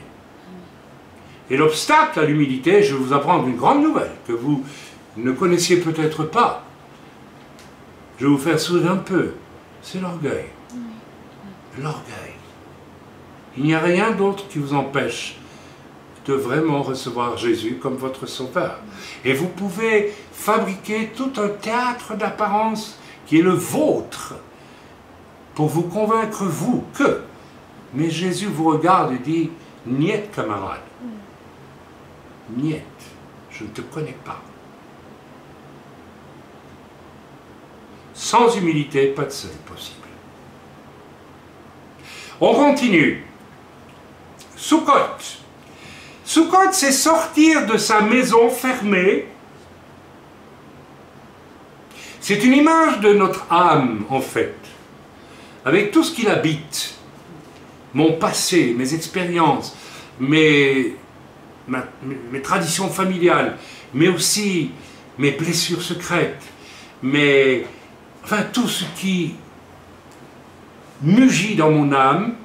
Et l'obstacle à l'humilité, je vais vous apprendre une grande nouvelle que vous ne connaissiez peut-être pas. Je vais vous faire sourire un peu. C'est l'orgueil. L'orgueil. Il n'y a rien d'autre qui vous empêche de vraiment recevoir Jésus comme votre sauveur. Et vous pouvez fabriquer tout un théâtre d'apparence qui est le vôtre pour vous convaincre, vous, que. Mais Jésus vous regarde et dit, « Niet, camarade. Niet, je ne te connais pas. » Sans humilité, pas de salut possible. On continue. Sukkot. Sukkot, c'est sortir de sa maison fermée. C'est une image de notre âme, en fait, avec tout ce qu'il habite. Mon passé, mes expériences, mes traditions familiales, mais aussi mes blessures secrètes, enfin tout ce qui mugit dans mon âme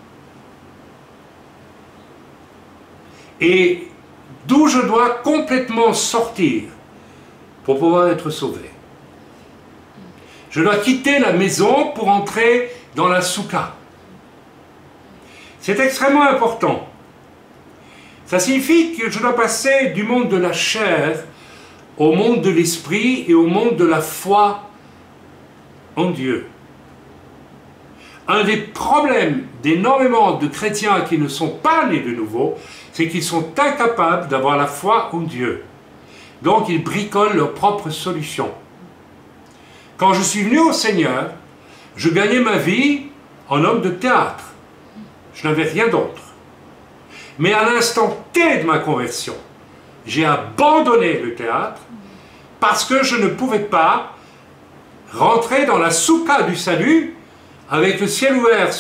et d'où je dois complètement sortir pour pouvoir être sauvé. Je dois quitter la maison pour entrer dans la soukha. C'est extrêmement important. Ça signifie que je dois passer du monde de la chair au monde de l'esprit et au monde de la foi en Dieu. Un des problèmes d'énormément de chrétiens qui ne sont pas nés de nouveau, c'est qu'ils sont incapables d'avoir la foi en Dieu. Donc ils bricolent leurs propres solutions. Quand je suis venu au Seigneur, je gagnais ma vie en homme de théâtre. Je n'avais rien d'autre. Mais à l'instant T de ma conversion, j'ai abandonné le théâtre parce que je ne pouvais pas rentrer dans la soukha du salut avec le ciel ouvert,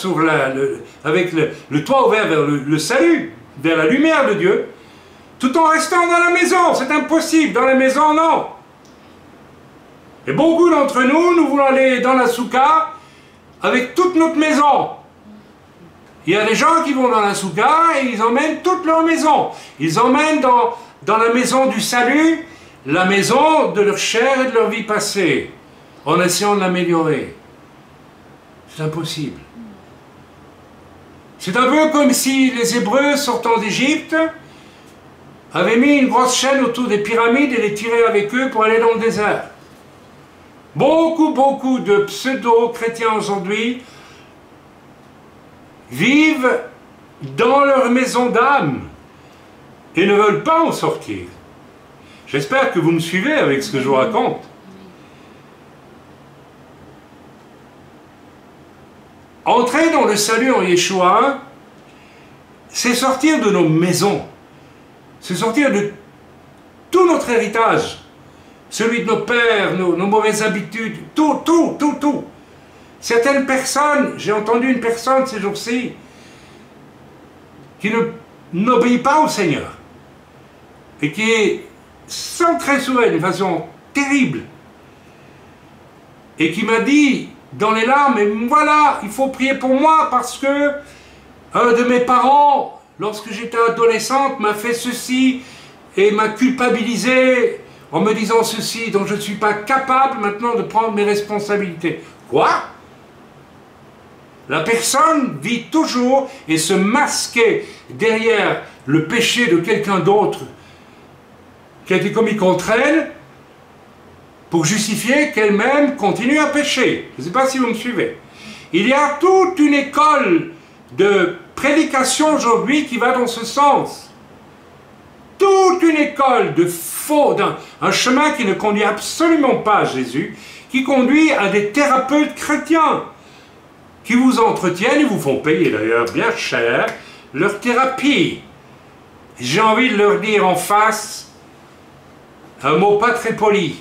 avec le toit ouvert vers le salut, vers la lumière de Dieu, tout en restant dans la maison. C'est impossible. Dans la maison, non. Et beaucoup d'entre nous, nous voulons aller dans la soukha avec toute notre maison. Il y a des gens qui vont dans la soukha et ils emmènent toute leur maison. Ils emmènent dans la maison du salut, la maison de leur chair et de leur vie passée, en essayant de l'améliorer. C'est impossible. C'est un peu comme si les Hébreux sortant d'Égypte avaient mis une grosse chaîne autour des pyramides et les tiraient avec eux pour aller dans le désert. Beaucoup de pseudo-chrétiens aujourd'hui vivent dans leur maison d'âme et ne veulent pas en sortir. J'espère que vous me suivez avec ce que je vous raconte. Entrer dans le salut en Yeshua, c'est sortir de nos maisons, c'est sortir de tout notre héritage, celui de nos pères, nos mauvaises habitudes, tout. Certaines personnes, j'ai entendu une personne ces jours-ci, qui n'obéit pas au Seigneur, et qui est centrée sur elle d'une façon terrible, et qui m'a dit, dans les larmes, mais voilà, il faut prier pour moi parce que un de mes parents, lorsque j'étais adolescente, m'a fait ceci et m'a culpabilisé en me disant ceci, donc je ne suis pas capable maintenant de prendre mes responsabilités. Quoi? La personne vit toujours et se masquer derrière le péché de quelqu'un d'autre qui a été commis contre elle, pour justifier qu'elle-même continue à pécher. Je ne sais pas si vous me suivez. Il y a toute une école de prédication aujourd'hui qui va dans ce sens. Toute une école de faux, un chemin qui ne conduit absolument pas à Jésus, qui conduit à des thérapeutes chrétiens, qui vous entretiennent et vous font payer d'ailleurs bien cher leur thérapie. J'ai envie de leur dire en face un mot pas très poli.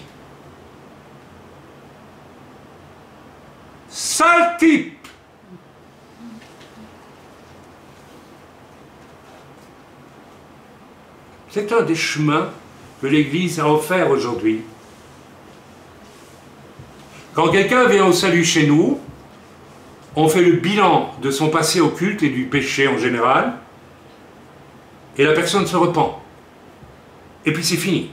Sale type! C'est un des chemins que l'Église a offert aujourd'hui. Quand quelqu'un vient au salut chez nous, on fait le bilan de son passé occulte et du péché en général, et la personne se repent. et puis c'est fini.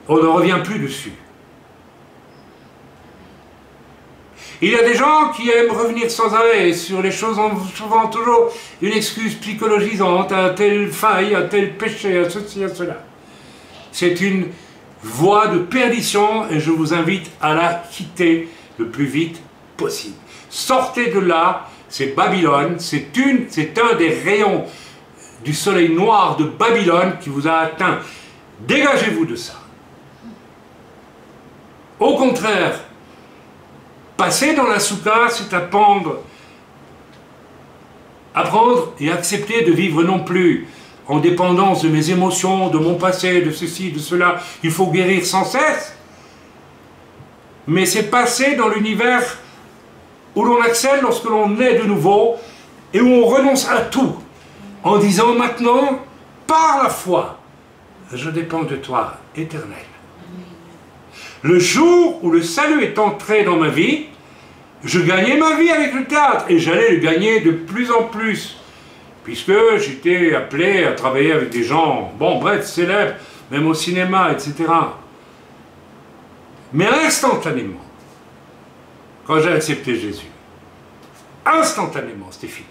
On ne revient plus dessus. Il y a des gens qui aiment revenir sans arrêt sur les choses en trouvant toujours une excuse psychologisante à telle faille, à tel péché, à ceci, à cela. C'est une voie de perdition et je vous invite à la quitter le plus vite possible. Sortez de là, c'est Babylone, c'est un des rayons du soleil noir de Babylone qui vous a atteint. Dégagez-vous de ça. Au contraire, passer dans la soukha, c'est apprendre et accepter de vivre non plus en dépendance de mes émotions, de mon passé, de ceci, de cela. Il faut guérir sans cesse. Mais c'est passer dans l'univers où l'on accède lorsque l'on est de nouveau et où on renonce à tout en disant maintenant, par la foi, je dépends de toi, Éternel. Le jour où le salut est entré dans ma vie, je gagnais ma vie avec le théâtre et j'allais le gagner de plus en plus puisque j'étais appelé à travailler avec des gens, bon bref, célèbres, même au cinéma, etc. Mais instantanément, quand j'ai accepté Jésus, instantanément, c'était fini.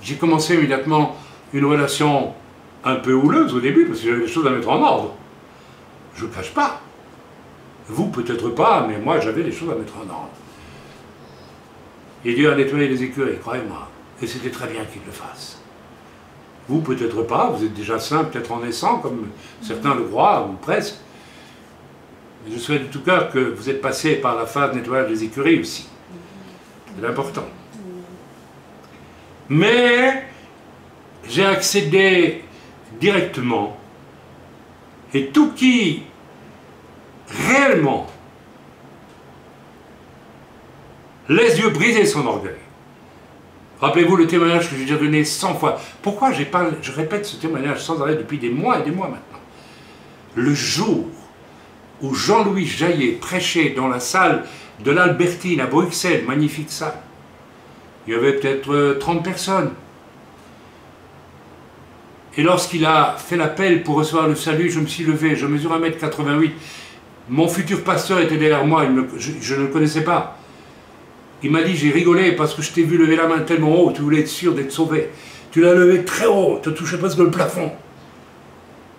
J'ai commencé immédiatement une relation un peu houleuse au début, parce que j'avais des choses à mettre en ordre. Je ne le cache pas. Vous, peut-être pas, mais moi, j'avais des choses à mettre en ordre. Et Dieu a nettoyé les écuries, croyez-moi. Et c'était très bien qu'il le fasse. Vous, peut-être pas, vous êtes déjà saint, peut-être en naissant, comme certains le croient, ou presque. Mais je souhaite de tout cœur que vous êtes passé par la phase de nettoyage des écuries aussi. C'est important. Mais j'ai accédé directement, et tout qui réellement laisse Dieu briser son orgueil. Rappelez-vous le témoignage que j'ai déjà donné 100 fois. Pourquoi je répète ce témoignage sans arrêt depuis des mois et des mois maintenant? Le jour où Jean-Louis Jaillet prêchait dans la salle de l'Albertine à Bruxelles, magnifique salle, il y avait peut-être 30 personnes. Et lorsqu'il a fait l'appel pour recevoir le salut, je me suis levé, je mesure 1,88 m. Mon futur pasteur était derrière moi, je ne le connaissais pas. Il m'a dit, j'ai rigolé parce que je t'ai vu lever la main tellement haut, tu voulais être sûr d'être sauvé. Tu l'as levé très haut, tu touchais presque le plafond.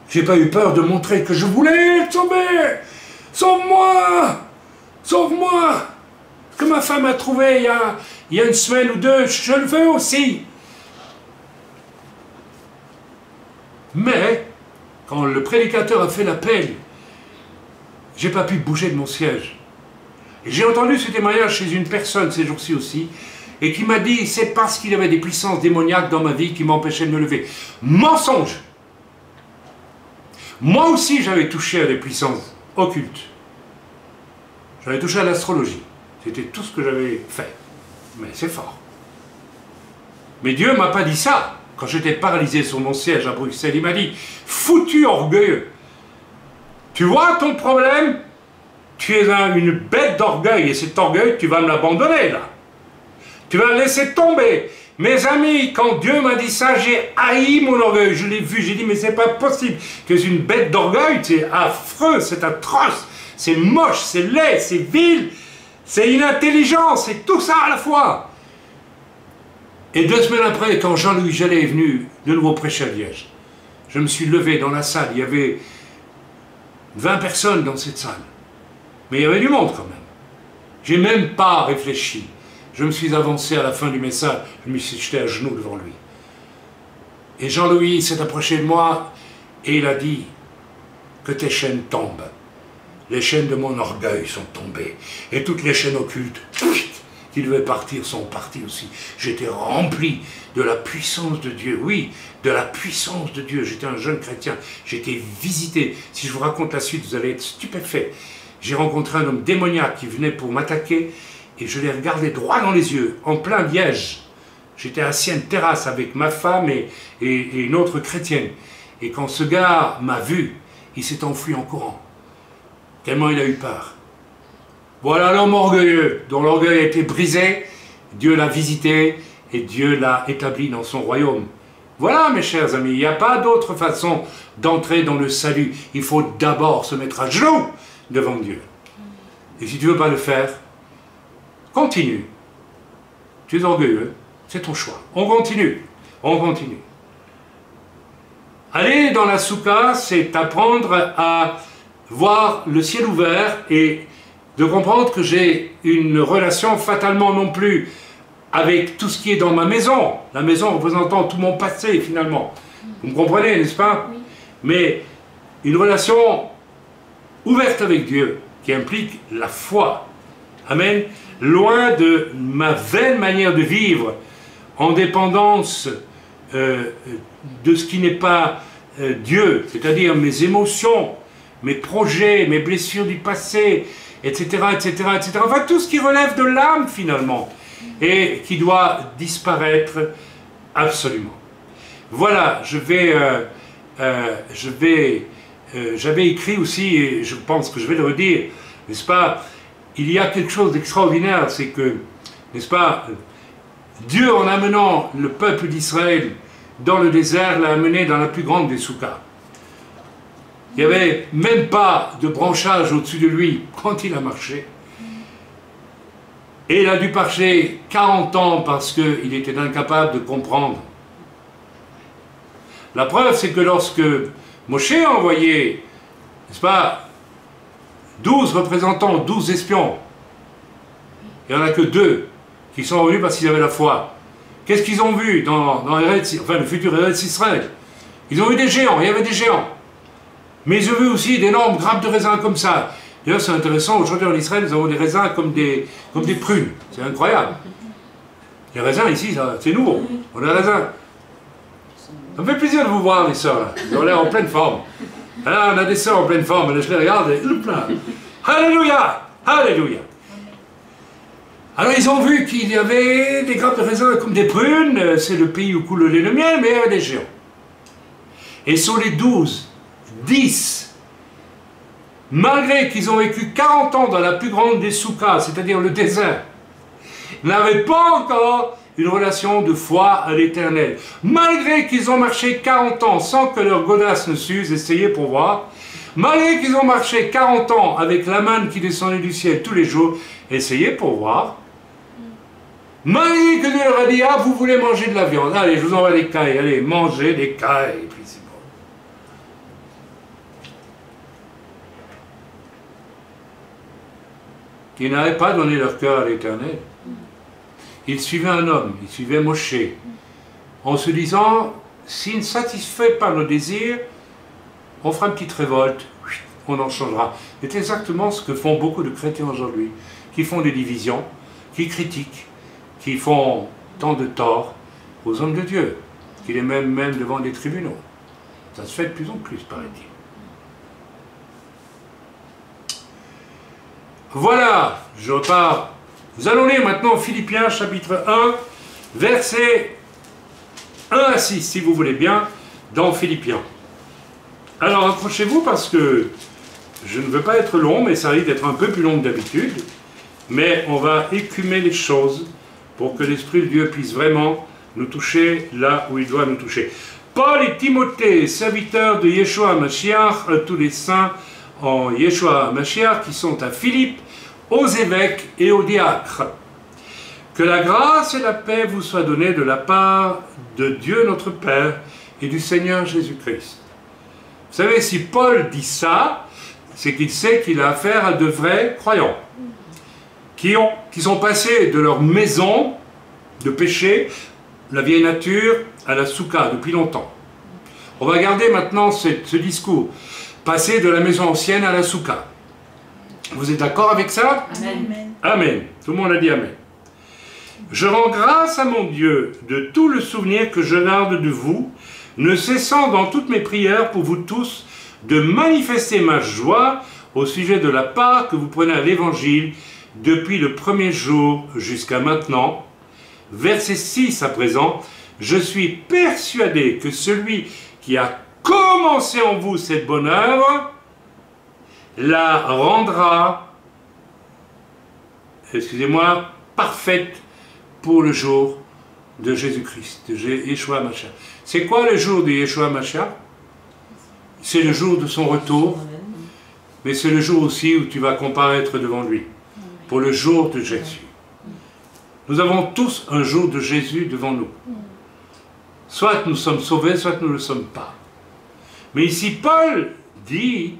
J'ai pas eu peur de montrer que je voulais être sauvé. Sauve-moi! Sauve-moi! Que ma femme a trouvé il y a une semaine ou deux, je le veux aussi. Mais, quand le prédicateur a fait l'appel, j'ai pas pu bouger de mon siège. J'ai entendu ce témoignage chez une personne ces jours-ci aussi, et qui m'a dit, c'est parce qu'il y avait des puissances démoniaques dans ma vie qui m'empêchaient de me lever. Mensonge! Moi aussi j'avais touché à des puissances occultes. J'avais touché à l'astrologie. C'était tout ce que j'avais fait. Mais c'est fort. Mais Dieu ne m'a pas dit ça. Quand j'étais paralysé sur mon siège à Bruxelles, il m'a dit, foutu orgueilleux, tu vois ton problème? Tu es une bête d'orgueil, et cet orgueil, tu vas me l'abandonner, là. Tu vas le laisser tomber. Mes amis, quand Dieu m'a dit ça, j'ai haï mon orgueil. Je l'ai vu, j'ai dit, mais c'est pas possible. Tu es une bête d'orgueil, c'est affreux, c'est atroce, c'est moche, c'est laid, c'est vil, c'est inintelligent, c'est tout ça à la fois. Et 2 semaines après, quand Jean-Louis Jaillet est venu de nouveau prêcher à Liège, je me suis levé dans la salle, il y avait 20 personnes dans cette salle. Mais il y avait du monde quand même. J'ai même pas réfléchi. Je me suis avancé à la fin du message, je me suis jeté à genoux devant lui. Et Jean-Louis s'est approché de moi et il a dit que tes chaînes tombent. Les chaînes de mon orgueil sont tombées. Et toutes les chaînes occultes qui devaient partir sont parties aussi. J'étais rempli de la puissance de Dieu. Oui, de la puissance de Dieu. J'étais un jeune chrétien. J'ai été visité. Si je vous raconte la suite, vous allez être stupéfait. J'ai rencontré un homme démoniaque qui venait pour m'attaquer et je l'ai regardé droit dans les yeux, en plein Liège. J'étais assis à une terrasse avec ma femme et une autre chrétienne. Et quand ce gars m'a vu, il s'est enfui en courant. Tellement il a eu peur. Voilà l'homme orgueilleux, dont l'orgueil a été brisé. Dieu l'a visité et Dieu l'a établi dans son royaume. Voilà, mes chers amis, il n'y a pas d'autre façon d'entrer dans le salut. Il faut d'abord se mettre à genoux devant Dieu. Et si tu ne veux pas le faire, continue. Tu es orgueilleux, c'est ton choix. On continue, on continue. Aller dans la soukha, c'est apprendre à voir le ciel ouvert et de comprendre que j'ai une relation fatalement non plus avec tout ce qui est dans ma maison, la maison représentant tout mon passé finalement. Vous me comprenez, n'est-ce pas? Oui. Mais une relation ouverte avec Dieu qui implique la foi. Amen. Loin de ma vaine manière de vivre en dépendance de ce qui n'est pas Dieu, c'est-à-dire mes émotions, mes projets, mes blessures du passé, etc., etc., etc. Enfin, tout ce qui relève de l'âme, finalement, et qui doit disparaître absolument. Voilà, j'avais écrit aussi, et je pense que je vais le redire, n'est-ce pas, il y a quelque chose d'extraordinaire, c'est que, n'est-ce pas, Dieu, en amenant le peuple d'Israël dans le désert, l'a amené dans la plus grande des soukas. Il n'y avait même pas de branchage au-dessus de lui quand il a marché. Et il a dû marcher 40 ans parce qu'il était incapable de comprendre. La preuve, c'est que lorsque Moshe a envoyé, n'est-ce pas, 12 représentants, 12 espions, il n'y en a que 2 qui sont revenus parce qu'ils avaient la foi. Qu'est-ce qu'ils ont vu dans le futur Eretz Israël? Ils ont vu des géants, il y avait des géants. Mais ils ont vu aussi d'énormes grappes de raisins comme ça. D'ailleurs, c'est intéressant, aujourd'hui en Israël, nous avons des raisins comme des prunes. C'est incroyable. Les raisins ici, c'est nouveau. On a des raisins. Ça me fait plaisir de vous voir, les sœurs. Ils ont l'air en pleine forme. Là, on a des sœurs en pleine forme. Là, je les regarde et Alléluia! Alléluia! Alors, ils ont vu qu'il y avait des grappes de raisins comme des prunes. C'est le pays où coule le lait et le miel, mais il y avait des géants. Et sur les 12, 10, malgré qu'ils ont vécu 40 ans dans la plus grande des soukas, c'est-à-dire le désert, n'avaient pas encore une relation de foi à l'Éternel. Malgré qu'ils ont marché 40 ans sans que leur godasse ne s'use, essayez pour voir, malgré qu'ils ont marché 40 ans avec la manne qui descendait du ciel tous les jours, essayez pour voir, malgré que Dieu leur a dit, ah, vous voulez manger de la viande, allez, je vous envoie des cailles, allez, mangez des cailles, et puis c'est bon. Ils n'avaient pas donné leur cœur à l'Éternel. Ils suivaient un homme, ils suivaient Moshe, en se disant, s'il ne satisfait pas nos désirs, on fera une petite révolte, on en changera. C'est exactement ce que font beaucoup de chrétiens aujourd'hui, qui font des divisions, qui critiquent, qui font tant de tort aux hommes de Dieu, qui les mènent même devant des tribunaux. Ça se fait de plus en plus, paraît-il. Voilà, je repars. Nous allons lire maintenant Philippiens chapitre 1, versets 1 à 6, si vous voulez bien, dans Philippiens. Alors accrochez-vous parce que je ne veux pas être long, mais ça risque d'être un peu plus long que d'habitude. Mais on va écumer les choses pour que l'Esprit de Dieu puisse vraiment nous toucher là où il doit nous toucher. Paul et Timothée, serviteurs de Yeshua Mashiach, à tous les saints en Yeshua Mashiach qui sont à Philippe, aux évêques et aux diacres. Que la grâce et la paix vous soient données de la part de Dieu notre Père et du Seigneur Jésus-Christ. Vous savez, si Paul dit ça, c'est qu'il sait qu'il a affaire à de vrais croyants, qui sont passés de leur maison de péché, la vieille nature, à la soukha depuis longtemps. On va regarder maintenant ce discours, passer de la maison ancienne à la soukha. Vous êtes d'accord avec ça? Amen. Amen. Tout le monde a dit Amen. Je rends grâce à mon Dieu de tout le souvenir que je garde de vous, ne cessant dans toutes mes prières pour vous tous de manifester ma joie au sujet de la part que vous prenez à l'Évangile depuis le premier jour jusqu'à maintenant. Verset 6 à présent. Je suis persuadé que celui qui a commencé en vous cette bonne œuvre la rendra, excusez-moi, parfaite pour le jour de Jésus-Christ, de Yeshua Mashiach. C'est quoi le jour de Yeshua Mashiach? C'est le jour de son retour, mais c'est le jour aussi où tu vas comparaître devant lui, pour le jour de Jésus. Nous avons tous un jour de Jésus devant nous. Soit nous sommes sauvés, soit nous ne le sommes pas. Mais ici, Paul dit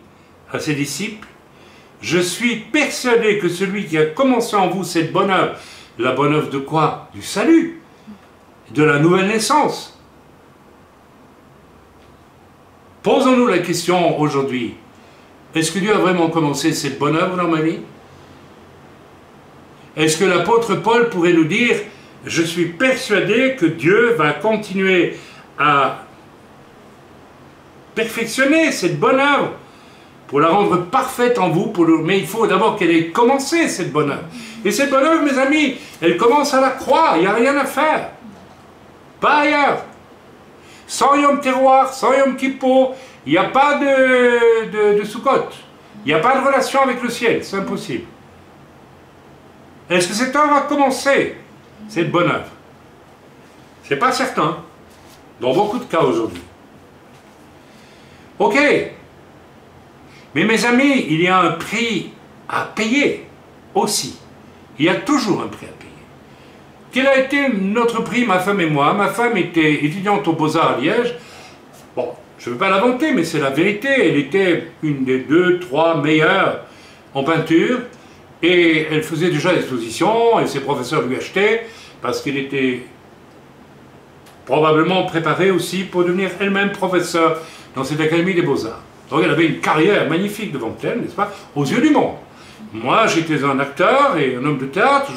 à ses disciples, « Je suis persuadé que celui qui a commencé en vous cette bonne œuvre, la bonne œuvre de quoi? Du salut, de la nouvelle naissance. » Posons-nous la question aujourd'hui, est-ce que Dieu a vraiment commencé cette bonne œuvre dans ma vie? Est-ce que l'apôtre Paul pourrait nous dire, je suis persuadé que Dieu va continuer à perfectionner cette bonne œuvre pour la rendre parfaite en vous, mais il faut d'abord qu'elle ait commencé cette bonne œuvre. Et cette bonne œuvre, mes amis, elle commence à la croix, il n'y a rien à faire. Pas ailleurs. Sans Yom Teruah, sans Yom Kippour, il n'y a pas de Sukkot. Il n'y a pas de relation avec le ciel, c'est impossible. Est-ce que cette œuvre a commencé, cette bonne œuvre? C'est pas certain, dans beaucoup de cas aujourd'hui. Ok, mais mes amis, il y a un prix à payer aussi. Il y a toujours un prix à payer. Quel a été notre prix, ma femme et moi? Ma femme était étudiante aux Beaux-Arts à Liège. Bon, je ne veux pas la vanter, mais c'est la vérité. Elle était une des 2, 3 meilleures en peinture. Et elle faisait déjà l'exposition, et ses professeurs lui achetaient, parce qu'elle était probablement préparée aussi pour devenir elle-même professeure dans cette Académie des Beaux-Arts. Donc elle avait une carrière magnifique devant elle, n'est-ce pas, aux yeux du monde. Moi, j'étais un acteur et un homme de théâtre,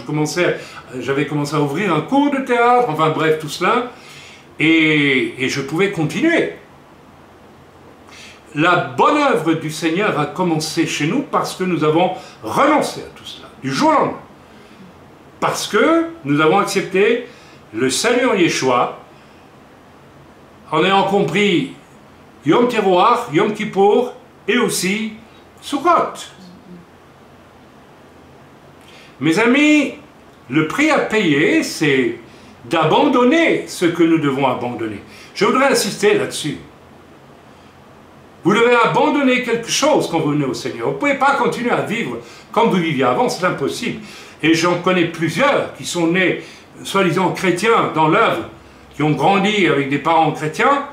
j'avais commencé à ouvrir un cours de théâtre, enfin bref, tout cela, et je pouvais continuer. La bonne œuvre du Seigneur a commencé chez nous parce que nous avons renoncé à tout cela, du jour au lendemain. Parce que nous avons accepté le salut en Yeshua, en ayant compris Yom Teruah, Yom Kippour et aussi Sukkot. Mes amis, le prix à payer, c'est d'abandonner ce que nous devons abandonner. Je voudrais insister là-dessus. Vous devez abandonner quelque chose quand vous venez au Seigneur. Vous ne pouvez pas continuer à vivre comme vous viviez avant, c'est impossible. Et j'en connais plusieurs qui sont nés, soi-disant chrétiens, dans l'œuvre, qui ont grandi avec des parents chrétiens,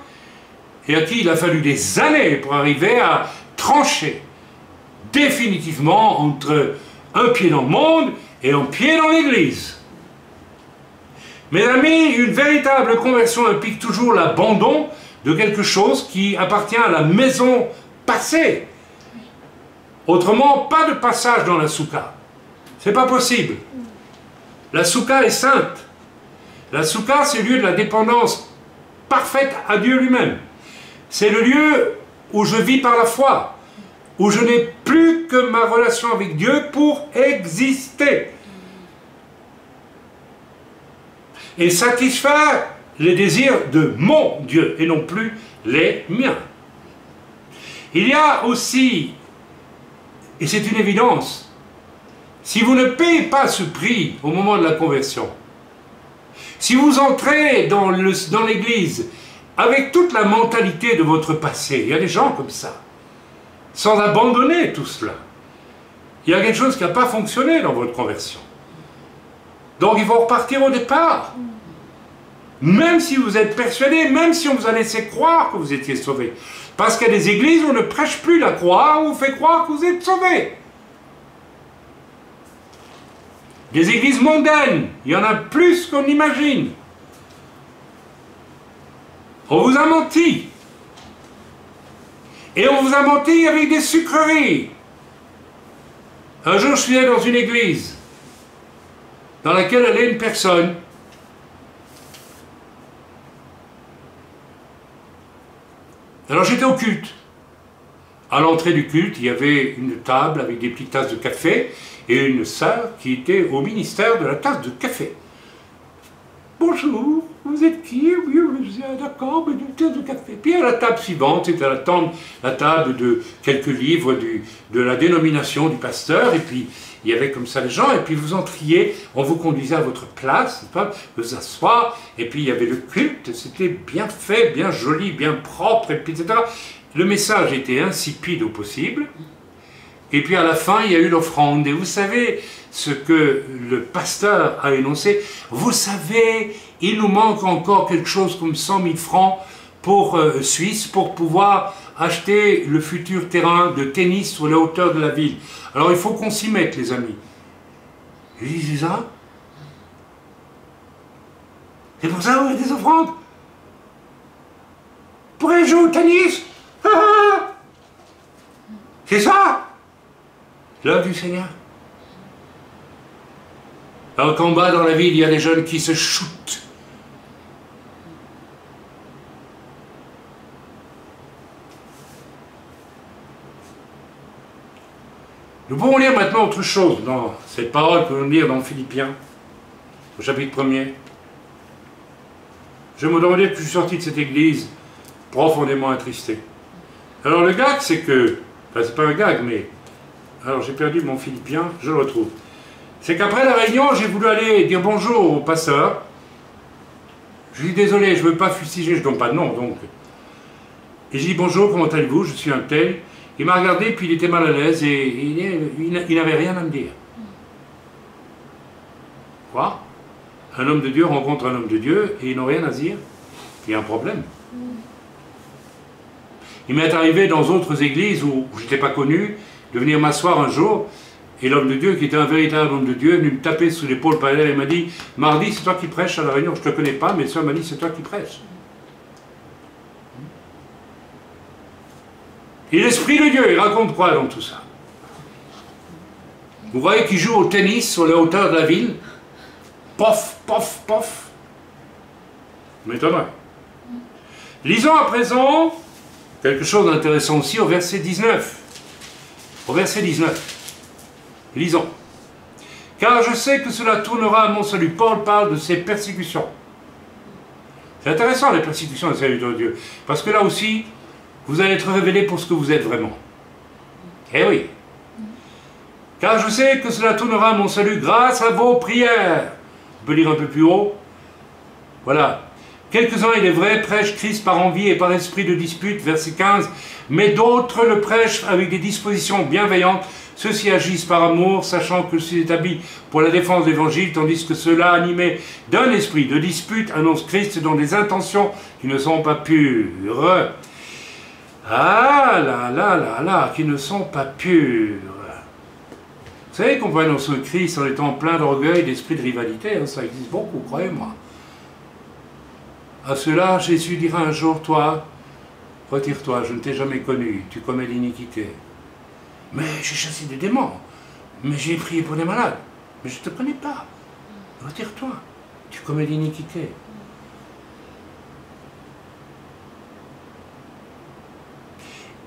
et à qui il a fallu des années pour arriver à trancher définitivement entre un pied dans le monde et un pied dans l'Église. Mes amis, une véritable conversion implique toujours l'abandon de quelque chose qui appartient à la maison passée. Autrement, pas de passage dans la soukha. C'est pas possible. La soukha est sainte. La soukha, c'est le lieu de la dépendance parfaite à Dieu lui-même. C'est le lieu où je vis par la foi, où je n'ai plus que ma relation avec Dieu pour exister. Et satisfaire les désirs de mon Dieu et non plus les miens. Il y a aussi, et c'est une évidence, si vous ne payez pas ce prix au moment de la conversion, si vous entrez dans l'église avec toute la mentalité de votre passé, il y a des gens comme ça, sans abandonner tout cela, il y a quelque chose qui n'a pas fonctionné dans votre conversion. Donc il faut repartir au départ. Même si vous êtes persuadé, même si on vous a laissé croire que vous étiez sauvé. Parce qu'il y a des églises où on ne prêche plus la croix, où on fait croire que vous êtes sauvé. Des églises mondaines, il y en a plus qu'on imagine. On vous a menti. Et on vous a menti avec des sucreries. Un jour, je suis allé dans une église dans laquelle allait une personne. Alors j'étais au culte. À l'entrée du culte, il y avait une table avec des petites tasses de café et une sœur qui était au ministère de la tasse de café. Bonjour, vous êtes qui? Oui, d'accord, mais du thé de café. Puis à la table suivante, c'était la table de quelques livres de la dénomination du pasteur, et puis il y avait comme ça les gens, et puis vous entriez, on vous conduisait à votre place, vous asseoir, et puis il y avait le culte, c'était bien fait, bien joli, bien propre, et puis etc. Le message était insipide au possible, et puis à la fin, il y a eu l'offrande, et vous savez ce que le pasteur a énoncé, vous savez, il nous manque encore quelque chose comme 100 000 francs pour Suisse, pour pouvoir acheter le futur terrain de tennis sur les hauteurs de la ville. Alors il faut qu'on s'y mette, les amis. Je dis, c'est ça? C'est pour ça que vous avez des offrandes? Pour aller jouer au tennis? C'est ça? L'œuvre du Seigneur. Alors qu'en bas dans la ville, il y a des jeunes qui se shootent. Nous pouvons lire maintenant autre chose dans cette parole que nous allons lire dans Philippiens, au chapitre 1er. Je me demandais que je suis sorti de cette église profondément attristé. Alors le gag, c'est que, enfin c'est pas un gag, mais, alors j'ai perdu mon Philippien, je le retrouve. C'est qu'après la réunion, j'ai voulu aller dire bonjour au pasteur. Je lui dis désolé, je ne veux pas fustiger, je ne donne pas de nom, donc. Et j'ai dit bonjour, comment allez-vous? Je suis un tel. Il m'a regardé, puis il était mal à l'aise et il n'avait rien à me dire. Quoi? Un homme de Dieu rencontre un homme de Dieu et ils n'ont rien à dire. Il y a un problème. Il m'est arrivé dans d'autres églises où je n'étais pas connu, de venir m'asseoir un jour, et l'homme de Dieu, qui était un véritable homme de Dieu, est venu me taper sous l'épaule par derrière et m'a dit « Mardi, c'est toi qui prêches à la réunion, je ne te connais pas, mais le soeur m'a dit c'est toi qui prêches. » Et l'Esprit de Dieu, il raconte quoi dans tout ça? Vous voyez qu'il joue au tennis sur les hauteurs de la ville? Pof, pof, pof. M'étonnerait. Lisons à présent quelque chose d'intéressant aussi au verset 19. Au verset 19. Lisons. Car je sais que cela tournera à mon salut. Paul parle de ses persécutions. C'est intéressant les persécutions des serviteurs de Dieu. Parce que là aussi, vous allez être révélés pour ce que vous êtes vraiment. Eh oui. Car je sais que cela tournera à mon salut grâce à vos prières. On peut lire un peu plus haut. Voilà. Quelques-uns, il est vrai, prêchent Christ par envie et par esprit de dispute, verset 15. Mais d'autres le prêchent avec des dispositions bienveillantes. Ceux-ci agissent par amour, sachant que ceux-ci établis pour la défense de l'évangile, tandis que ceux-là, animés d'un esprit de dispute, annoncent Christ dans des intentions qui ne sont pas pures. Ah là là là là, qui ne sont pas pures. Vous savez qu'on peut annoncer Christ en étant plein d'orgueil, d'esprit de rivalité, hein, ça existe beaucoup, croyez-moi. À cela, Jésus dira un jour, toi, retire-toi, je ne t'ai jamais connu, tu commets l'iniquité. Mais j'ai chassé des démons, mais j'ai prié pour des malades, mais je ne te connais pas. Retire-toi, tu commets l'iniquité.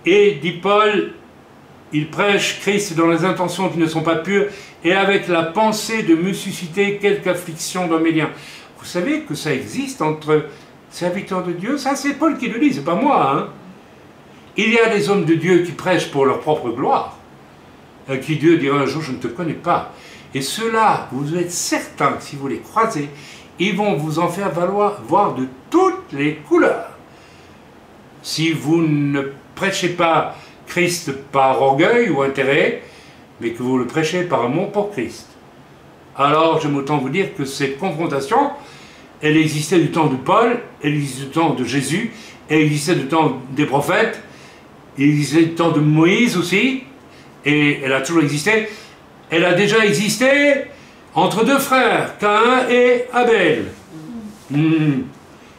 Et, dit Paul, il prêche Christ dans les intentions qui ne sont pas pures et avec la pensée de me susciter quelque affliction dans mes liens. Vous savez que ça existe entre serviteurs de Dieu? Ça, c'est Paul qui le dit, c'est pas moi. Hein? Il y a des hommes de Dieu qui prêchent pour leur propre gloire, à qui Dieu dira un jour, je ne te connais pas. Et ceux-là, vous êtes certains que si vous les croisez, ils vont vous en faire valoir, voir de toutes les couleurs. Si vous ne prêchez pas Christ par orgueil ou intérêt, mais que vous le prêchez par amour pour Christ. Alors, j'aime autant vous dire que cette confrontation, elle existait du temps de Paul, elle existait du temps de Jésus, elle existait du temps des prophètes, elle existait du temps de Moïse aussi, et elle a toujours existé. Elle a déjà existé entre deux frères, Caïn et Abel.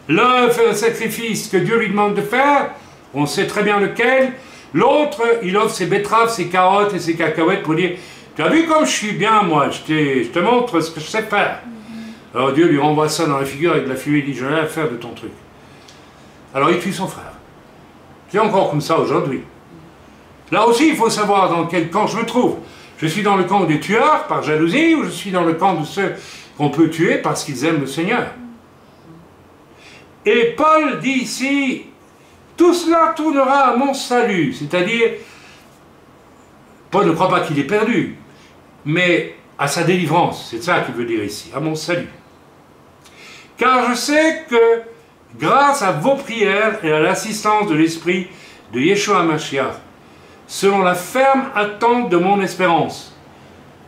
L'un fait un sacrifice que Dieu lui demande de faire, on sait très bien lequel. L'autre, il offre ses betteraves, ses carottes et ses cacahuètes pour dire « Tu as vu comme je suis bien, moi, je te montre ce que je sais faire. » Alors Dieu lui renvoie ça dans la figure avec de la fumée, il dit « Je n'ai rien à faire de ton truc. » Alors il tue son frère. C'est encore comme ça aujourd'hui. Là aussi, il faut savoir dans quel camp je me trouve. Je suis dans le camp des tueurs par jalousie ou je suis dans le camp de ceux qu'on peut tuer parce qu'ils aiment le Seigneur. Et Paul dit ici, tout cela tournera à mon salut, c'est-à-dire, Paul ne croit pas qu'il est perdu, mais à sa délivrance, c'est ça qu'il veut dire ici, à mon salut. Car je sais que, grâce à vos prières et à l'assistance de l'Esprit de Yeshua Mashiach, selon la ferme attente de mon espérance,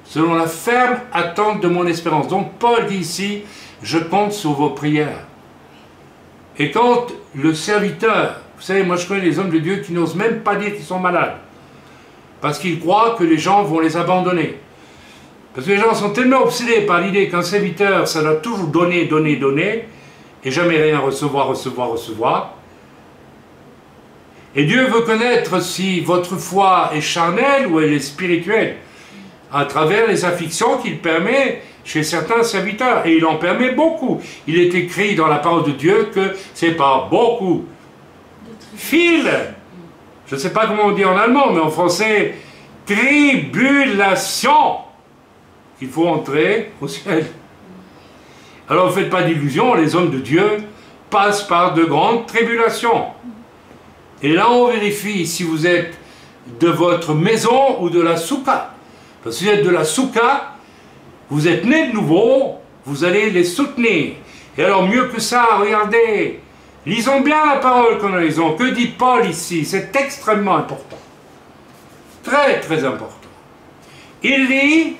selon la ferme attente de mon espérance. Donc Paul dit ici, je compte sur vos prières. Et quand le serviteur, vous savez, moi je connais des hommes de Dieu qui n'osent même pas dire qu'ils sont malades, parce qu'ils croient que les gens vont les abandonner. Parce que les gens sont tellement obsédés par l'idée qu'un serviteur, ça doit toujours donner, donner, donner, et jamais rien recevoir, recevoir, recevoir. Et Dieu veut connaître si votre foi est charnelle ou elle est spirituelle, à travers les afflictions qu'il permet chez certains serviteurs. Et il en permet beaucoup. Il est écrit dans la parole de Dieu que c'est pas beaucoup. Fil, je ne sais pas comment on dit en allemand, mais en français, tribulation, qu'il faut entrer au ciel. Alors ne faites pas d'illusions, les hommes de Dieu passent par de grandes tribulations. Et là on vérifie si vous êtes de votre maison ou de la souka. Parce que si vous êtes de la souka, vous êtes nés de nouveau, vous allez les soutenir. Et alors mieux que ça, regardez, lisons bien la parole qu'on a lisons. Que dit Paul ici? C'est extrêmement important. Très très important. Il dit,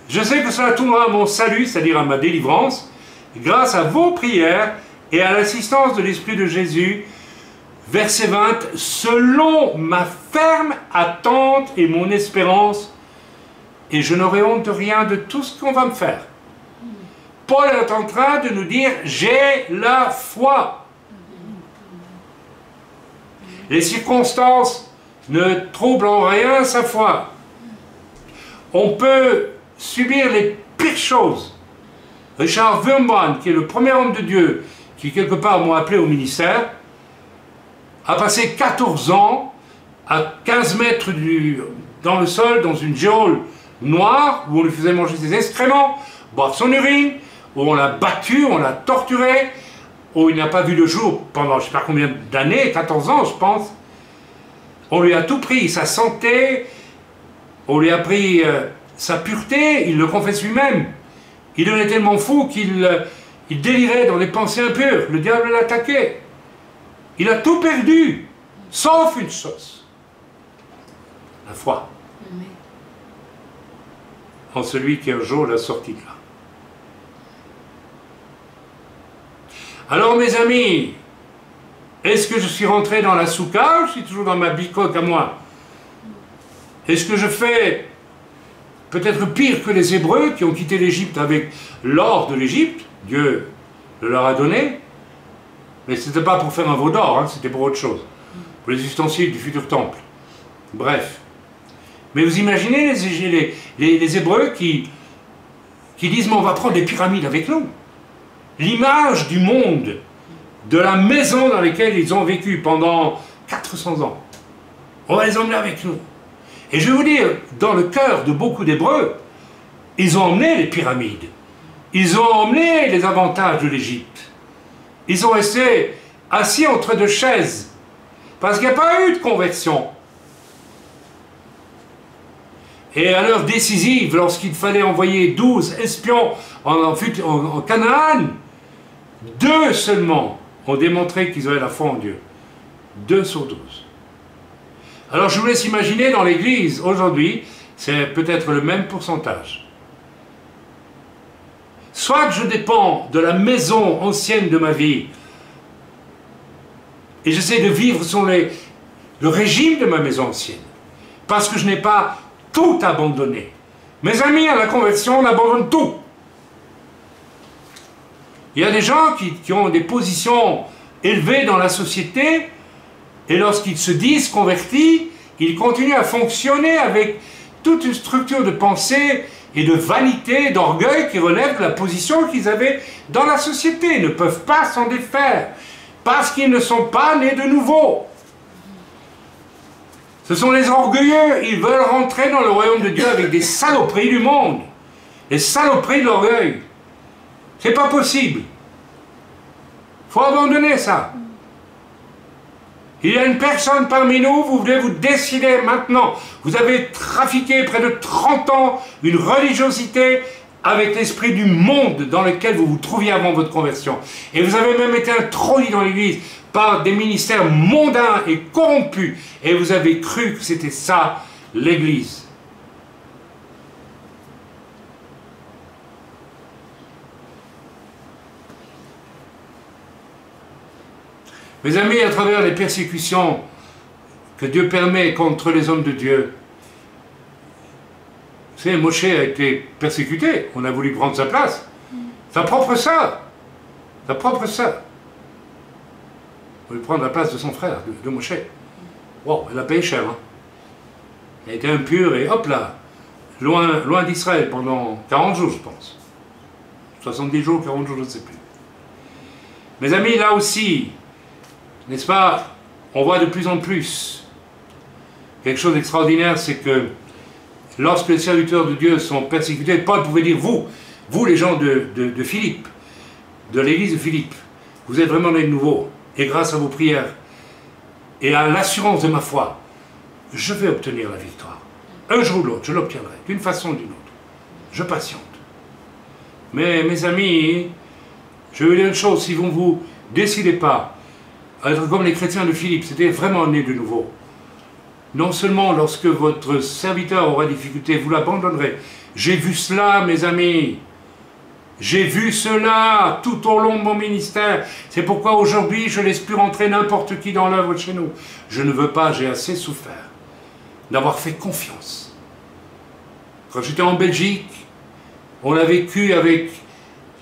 je sais que cela tournera à mon salut, c'est-à-dire à ma délivrance, grâce à vos prières et à l'assistance de l'Esprit de Jésus, verset 20, selon ma ferme attente et mon espérance, et je n'aurai honte de rien de tout ce qu'on va me faire. Paul est en train de nous dire, j'ai la foi. Les circonstances ne troublent en rien sa foi. On peut subir les pires choses. Richard Wurmbrand, qui est le premier homme de Dieu, qui quelque part m'a appelé au ministère, a passé 14 ans à 15 mètres dans le sol, dans une geôle noire, où on lui faisait manger ses excréments, boire son urine, où on l'a battu, on l'a torturé, où il n'a pas vu le jour pendant je ne sais pas combien d'années, 14 ans je pense. On lui a tout pris, sa santé, on lui a pris sa pureté, il le confesse lui-même. Il devenait tellement fou qu'il délirait dans des pensées impures. Le diable l'attaquait. Il a tout perdu, sauf une chose. La foi. En celui qui un jour l'a sorti de là. Alors mes amis, est-ce que je suis rentré dans la souka ou je suis toujours dans ma bicoque à moi? Est-ce que je fais peut-être pire que les Hébreux qui ont quitté l'Égypte avec l'or de l'Égypte? Dieu le leur a donné, mais ce n'était pas pour faire un veau d'or, hein, c'était pour autre chose, pour les ustensiles du futur temple. Bref. Mais vous imaginez les Hébreux qui disent, mais on va prendre des pyramides avec nous. L'image du monde, de la maison dans laquelle ils ont vécu pendant 400 ans. On va les emmener avec nous. Et je vais vous dire, dans le cœur de beaucoup d'Hébreux, ils ont emmené les pyramides. Ils ont emmené les avantages de l'Égypte. Ils sont restés assis entre deux chaises. Parce qu'il n'y a pas eu de conversion. Et à l'heure décisive, lorsqu'il fallait envoyer 12 espions en Canaan, 2 seulement ont démontré qu'ils avaient la foi en Dieu. 2 sur 12. Alors je vous laisse imaginer dans l'Église, aujourd'hui, c'est peut-être le même pourcentage. Soit je dépends de la maison ancienne de ma vie, et j'essaie de vivre sur le régime de ma maison ancienne, parce que je n'ai pas tout abandonné. Mes amis, à la conversion, on abandonne tout. Il y a des gens qui ont des positions élevées dans la société, et lorsqu'ils se disent convertis, ils continuent à fonctionner avec toute une structure de pensée et de vanité, d'orgueil qui relève de la position qu'ils avaient dans la société. Ils ne peuvent pas s'en défaire, parce qu'ils ne sont pas nés de nouveau. Ce sont les orgueilleux, ils veulent rentrer dans le royaume de Dieu avec des saloperies du monde, les saloperies de l'orgueil. C'est pas possible. faut abandonner ça. Il y a une personne parmi nous, vous voulez vous décider maintenant. Vous avez trafiqué près de 30 ans une religiosité avec l'esprit du monde dans lequel vous vous trouviez avant votre conversion. Et vous avez même été introduit dans l'Église par des ministères mondains et corrompus. Et vous avez cru que c'était ça, l'Église. Mes amis, à travers les persécutions que Dieu permet contre les hommes de Dieu, vous savez, Moshe a été persécuté, on a voulu prendre sa place. Sa propre sœur, voulait prendre la place de son frère, de Moshe. Wow, elle a payé cher. Hein. Elle a été impure et hop là, loin d'Israël pendant 40 jours, je pense. 70 jours, 40 jours, je ne sais plus. Mes amis, là aussi, n'est-ce pas, on voit de plus en plus quelque chose d'extraordinaire, c'est que lorsque les serviteurs de Dieu sont persécutés, Paul pouvait dire, vous les gens de Philippe, de l'église de Philippe, vous êtes vraiment les nouveaux, et grâce à vos prières, et à l'assurance de ma foi, je vais obtenir la victoire. Un jour ou l'autre, je l'obtiendrai, d'une façon ou d'une autre. Je patiente. Mais mes amis, je vais vous dire une chose, si vous ne vous décidez pas à être comme les chrétiens de Philippe, c'était vraiment né de nouveau. Non seulement lorsque votre serviteur aura difficulté, vous l'abandonnerez. J'ai vu cela, mes amis. J'ai vu cela tout au long de mon ministère. C'est pourquoi aujourd'hui, je ne laisse plus rentrer n'importe qui dans l'œuvre de chez nous. Je ne veux pas, j'ai assez souffert d'avoir fait confiance. Quand j'étais en Belgique, on a vécu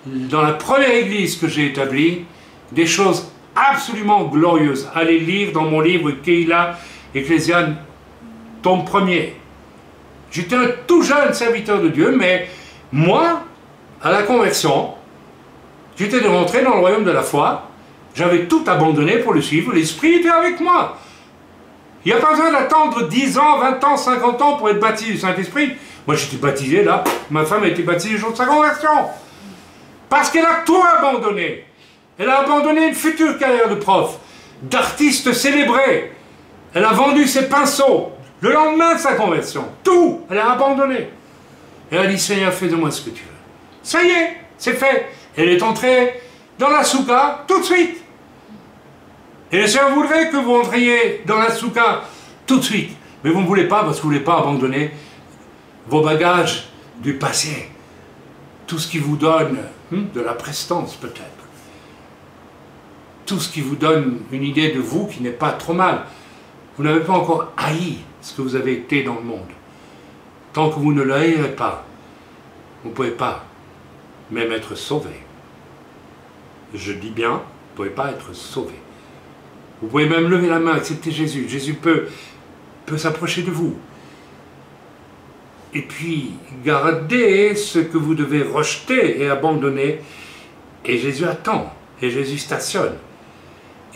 dans la première église que j'ai établie, des choses absolument glorieuses. Allez lire dans mon livre Keila Ecclésiane, tome 1er. J'étais un tout jeune serviteur de Dieu, mais moi, à la conversion, j'étais de rentrer dans le royaume de la foi, j'avais tout abandonné pour le suivre, l'Esprit était avec moi. Il n'y a pas besoin d'attendre 10 ans, 20 ans, 50 ans pour être baptisé du Saint-Esprit. Moi j'étais baptisé là, ma femme a été baptisée le jour de sa conversion. Parce qu'elle a tout abandonné. Elle a abandonné une future carrière de prof, d'artiste célébré. Elle a vendu ses pinceaux le lendemain de sa conversion. Tout, elle a abandonné. Et elle a dit, Seigneur, fais de moi ce que tu veux. Ça y est, c'est fait. Elle est entrée dans la souka tout de suite. Et le Seigneur voudrait que vous entriez dans la souka tout de suite. Mais vous ne voulez pas parce que vous ne voulez pas abandonner vos bagages du passé. Tout ce qui vous donne de la prestance peut-être. Tout ce qui vous donne une idée de vous qui n'est pas trop mal. Vous n'avez pas encore haï ce que vous avez été dans le monde. Tant que vous ne le haïrez pas, vous ne pouvez pas même être sauvé. Je dis bien, vous ne pouvez pas être sauvé. Vous pouvez même lever la main, accepter Jésus. Jésus peut s'approcher de vous. Et puis, gardez ce que vous devez rejeter et abandonner. Et Jésus attend. Et Jésus stationne.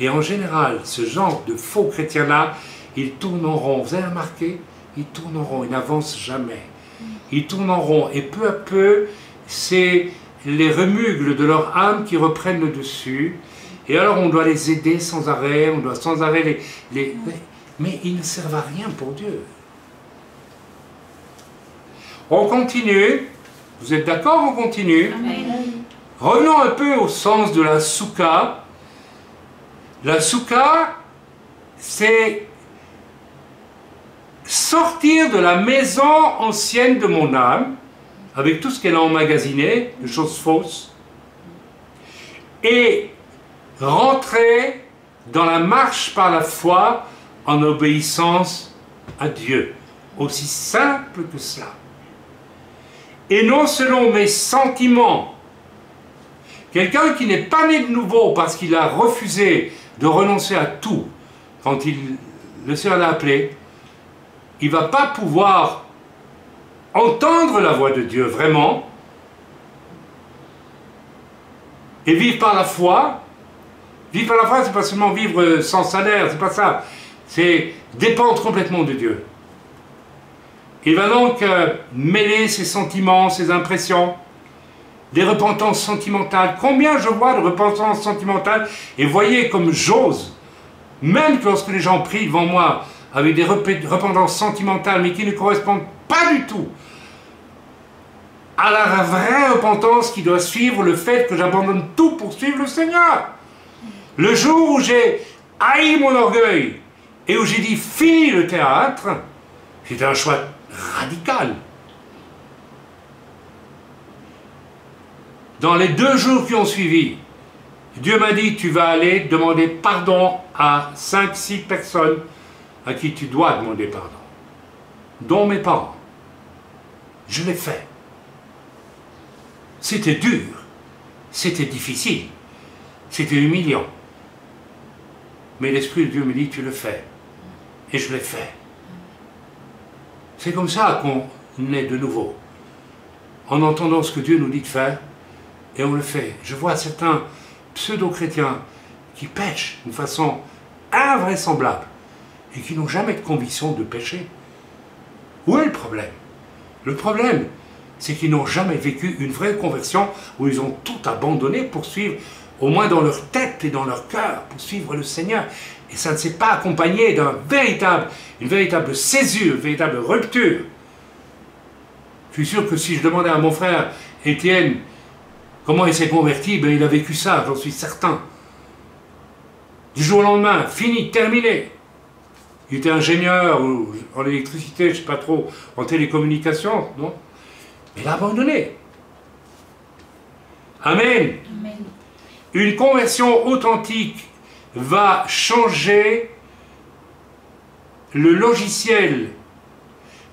Et en général, ce genre de faux chrétiens-là, ils tournent en rond. Vous avez remarqué? Ils tournent en rond, ils n'avancent jamais. Ils tournent en rond. Et peu à peu, c'est les remugles de leur âme qui reprennent le dessus. Et alors, on doit les aider sans arrêt, on doit sans arrêt mais ils ne servent à rien pour Dieu. On continue. Vous êtes d'accord? On continue. Amen. Revenons un peu au sens de la souka. La souka, c'est sortir de la maison ancienne de mon âme, avec tout ce qu'elle a emmagasiné, de choses fausses, et rentrer dans la marche par la foi en obéissance à Dieu. Aussi simple que cela. Et non selon mes sentiments. Quelqu'un qui n'est pas né de nouveau parce qu'il a refusé de renoncer à tout, quand le Seigneur l'a appelé, il ne va pas pouvoir entendre la voix de Dieu vraiment et vivre par la foi. Vivre par la foi, c'est pas seulement vivre sans salaire, c'est pas ça. C'est dépendre complètement de Dieu. Il va donc mêler ses sentiments, ses impressions, des repentances sentimentales. Combien je vois de repentances sentimentales, et voyez comme j'ose, même lorsque les gens prient devant moi, avec des repentances sentimentales, mais qui ne correspondent pas du tout à la vraie repentance qui doit suivre le fait que j'abandonne tout pour suivre le Seigneur. Le jour où j'ai haï mon orgueil, et où j'ai dit fini le théâtre, c'était un choix radical. Dans les 2 jours qui ont suivi, Dieu m'a dit, tu vas aller demander pardon à 5-6 personnes à qui tu dois demander pardon, dont mes parents. Je l'ai fait. C'était dur, c'était difficile, c'était humiliant. Mais l'Esprit de Dieu me dit, tu le fais. Et je l'ai fait. C'est comme ça qu'on naît de nouveau, en entendant ce que Dieu nous dit de faire, et on le fait. Je vois certains pseudo-chrétiens qui pêchent d'une façon invraisemblable, et qui n'ont jamais de conviction de pécher. Où est le problème? Le problème, c'est qu'ils n'ont jamais vécu une vraie conversion, où ils ont tout abandonné pour suivre, au moins dans leur tête et dans leur cœur, pour suivre le Seigneur. Et ça ne s'est pas accompagné une véritable césure, une véritable rupture. Je suis sûr que si je demandais à mon frère Étienne comment il s'est converti, ben il a vécu ça, j'en suis certain. Du jour au lendemain, fini, terminé. Il était ingénieur en électricité, je ne sais pas trop, en télécommunications, non? Mais il a abandonné. Amen. Amen. Une conversion authentique va changer le logiciel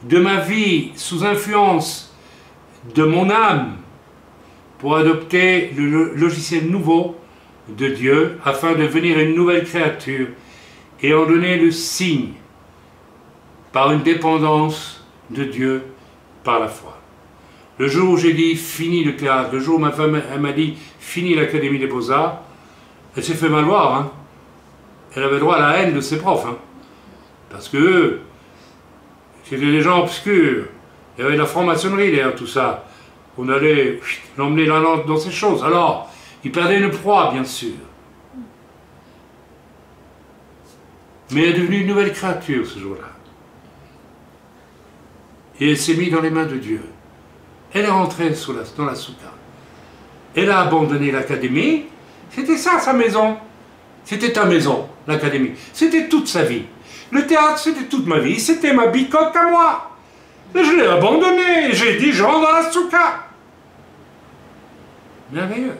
de ma vie sous influence de mon âme pour adopter le logiciel nouveau de Dieu afin de devenir une nouvelle créature et en donner le signe par une dépendance de Dieu par la foi. Le jour où j'ai dit fini le théâtre, le jour où ma femme elle m'a dit fini l'Académie des Beaux-Arts, elle s'est fait mal voir. Hein. Elle avait droit à la haine de ses profs. Hein. Parce que c'était des gens obscurs. Il y avait de la franc-maçonnerie derrière tout ça. On allait l'emmener dans ces choses. Alors, il perdait une proie, bien sûr. Mais elle est devenue une nouvelle créature ce jour-là. Et elle s'est mise dans les mains de Dieu. Elle est rentrée dans la souka. Elle a abandonné l'académie. C'était ça, sa maison. C'était ta maison, l'académie. C'était toute sa vie. Le théâtre, c'était toute ma vie. C'était ma bicoque à moi. Et je l'ai abandonné. J'ai dit, je rentre dans la souka. Merveilleux.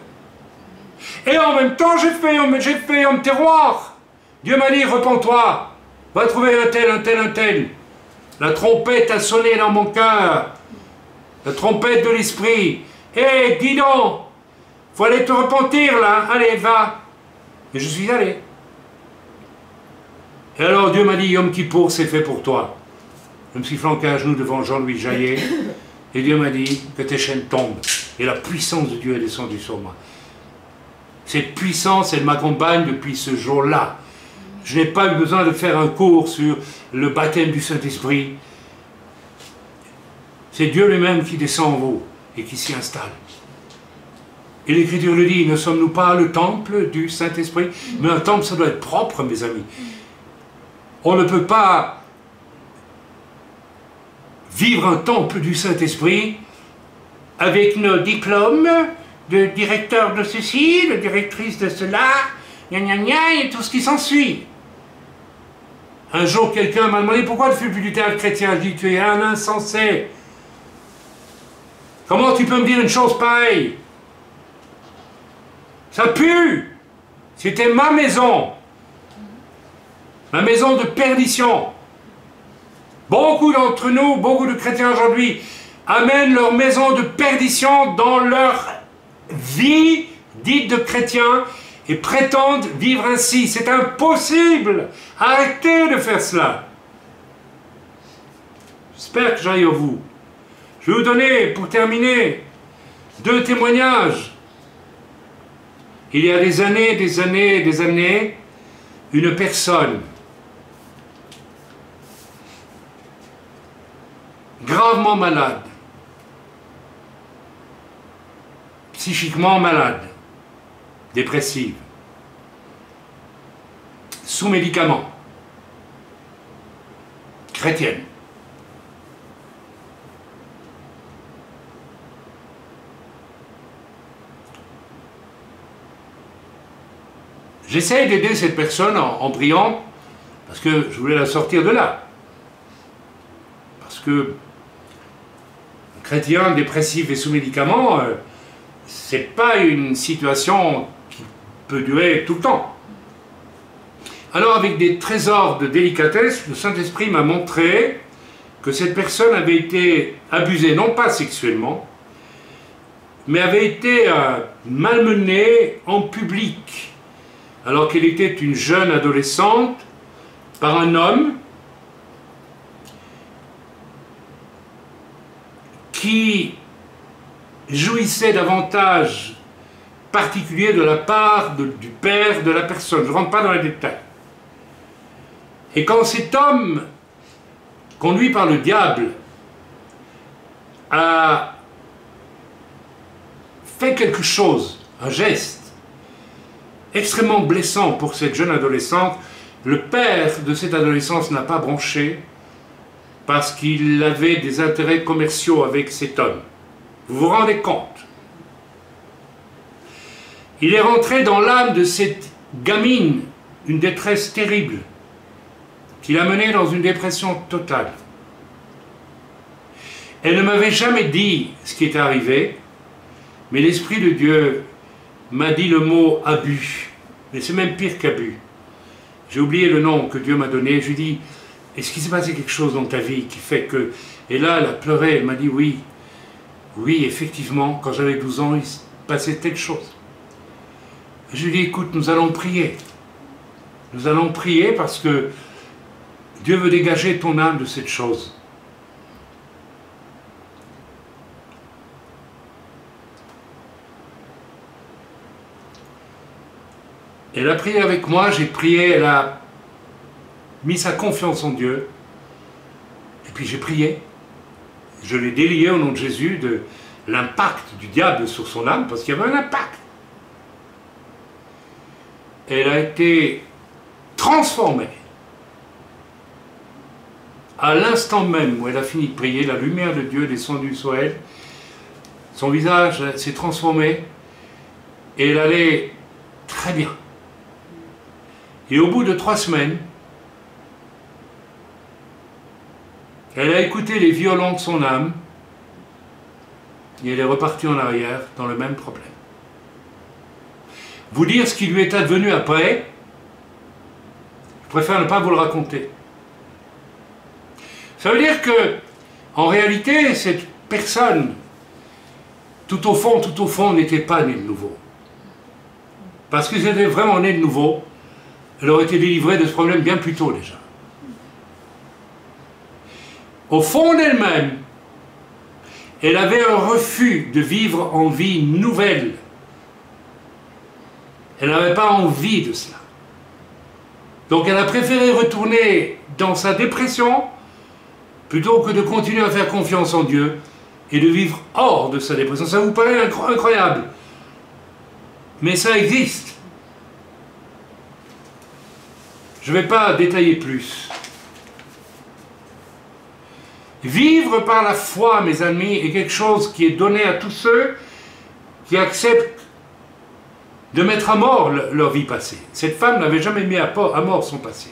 Et en même temps, j'ai fait un terroir. Dieu m'a dit, repens-toi. Va trouver un tel. La trompette a sonné dans mon cœur. La trompette de l'esprit. Hé, dis donc, faut aller te repentir là. Allez, va. Et je suis allé. Et alors Dieu m'a dit, Yom Kippour, c'est fait pour toi. Je me suis flanqué à genoux devant Jean-Louis Jaillet. Et Dieu m'a dit que tes chaînes tombent. Et la puissance de Dieu est descendue sur moi. Cette puissance, elle m'accompagne depuis ce jour-là. Je n'ai pas eu besoin de faire un cours sur le baptême du Saint-Esprit. C'est Dieu lui-même qui descend en vous et qui s'y installe. Et l'Écriture le dit, ne sommes-nous pas le temple du Saint-Esprit? Mais un temple, ça doit être propre, mes amis. On ne peut pas vivre un temple du Saint-Esprit avec nos diplômes de directeur de ceci, de directrice de cela, et tout ce qui s'ensuit. Un jour, quelqu'un m'a demandé pourquoi tu ne fais plus du théâtre chrétien. Je dis, tu es un insensé. Comment tu peux me dire une chose pareille? Ça pue. C'était ma maison de perdition. Beaucoup d'entre nous, beaucoup de chrétiens aujourd'hui, amènent leur maison de perdition dans leur vie dite de chrétien et prétendent vivre ainsi. C'est impossible. Arrêtez de faire cela. J'espère que j'arrive au bout. Je vais vous donner, pour terminer, 2 témoignages. Il y a des années, une personne gravement malade, psychiquement malade, dépressive, sous médicaments, chrétienne. J'essaie d'aider cette personne en priant, parce que je voulais la sortir de là. Parce que un chrétien dépressif et sous médicaments, c'est pas une situation qui peut durer tout le temps. Alors avec des trésors de délicatesse, le Saint-Esprit m'a montré que cette personne avait été abusée, non pas sexuellement, mais avait été malmenée en public, alors qu'elle était une jeune adolescente, par un homme qui jouissait d'avantages particuliers de la part du père de la personne. Je ne rentre pas dans les détails. Et quand cet homme, conduit par le diable, a fait quelque chose, un geste extrêmement blessant pour cette jeune adolescente, le père de cette adolescence n'a pas bronché parce qu'il avait des intérêts commerciaux avec cet homme. Vous vous rendez compte? Il est rentré dans l'âme de cette gamine une détresse terrible qui l'a menée dans une dépression totale. Elle ne m'avait jamais dit ce qui était arrivé, mais l'Esprit de Dieu m'a dit le mot abus. Mais c'est même pire qu'abus. J'ai oublié le nom que Dieu m'a donné. Je lui ai dit, est-ce qu'il s'est passé quelque chose dans ta vie qui fait que... Et là, elle a pleuré, elle m'a dit oui. Oui, effectivement, quand j'avais 12 ans, il se passait telle chose. Je lui ai dit, écoute, nous allons prier. Nous allons prier parce que Dieu veut dégager ton âme de cette chose. Elle a prié avec moi, j'ai prié, elle a mis sa confiance en Dieu. Et puis j'ai prié. Je l'ai délié au nom de Jésus de l'impact du diable sur son âme, parce qu'il y avait un impact. Elle a été transformée. À l'instant même où elle a fini de prier, la lumière de Dieu est descendue sur elle. Son visage s'est transformé et elle allait très bien. Et au bout de 3 semaines, elle a écouté les violons de son âme et elle est repartie en arrière dans le même problème. Vous dire ce qui lui est advenu après, je préfère ne pas vous le raconter. Ça veut dire que, en réalité, cette personne, tout au fond, n'était pas née de nouveau. Parce que si elle était vraiment née de nouveau, elle aurait été délivrée de ce problème bien plus tôt déjà. Au fond d'elle-même, elle avait un refus de vivre en vie nouvelle. Elle n'avait pas envie de cela. Donc elle a préféré retourner dans sa dépression plutôt que de continuer à faire confiance en Dieu et de vivre hors de sa dépression. Ça vous paraît incroyable, mais ça existe. Je ne vais pas détailler plus. Vivre par la foi, mes amis, est quelque chose qui est donné à tous ceux qui acceptent de mettre à mort leur vie passée. Cette femme n'avait jamais mis à mort son passé.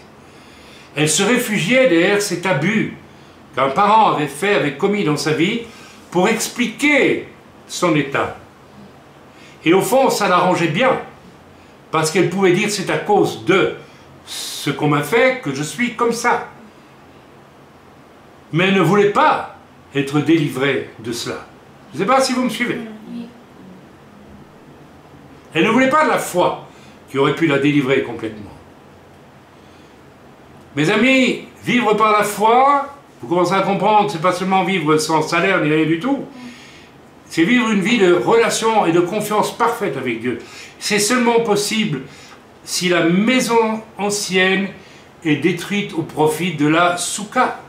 Elle se réfugiait derrière cet abus qu'un parent avait commis dans sa vie pour expliquer son état. Et au fond, ça l'arrangeait bien, parce qu'elle pouvait dire c'est à cause de ce qu'on m'a fait que je suis comme ça. Mais elle ne voulait pas être délivrée de cela. Je ne sais pas si vous me suivez. Elle ne voulait pas de la foi qui aurait pu la délivrer complètement. Mes amis, vivre par la foi, vous commencez à comprendre, c'est pas seulement vivre sans salaire ni rien du tout. C'est vivre une vie de relation et de confiance parfaite avec Dieu. C'est seulement possible si la maison ancienne est détruite au profit de la soukha.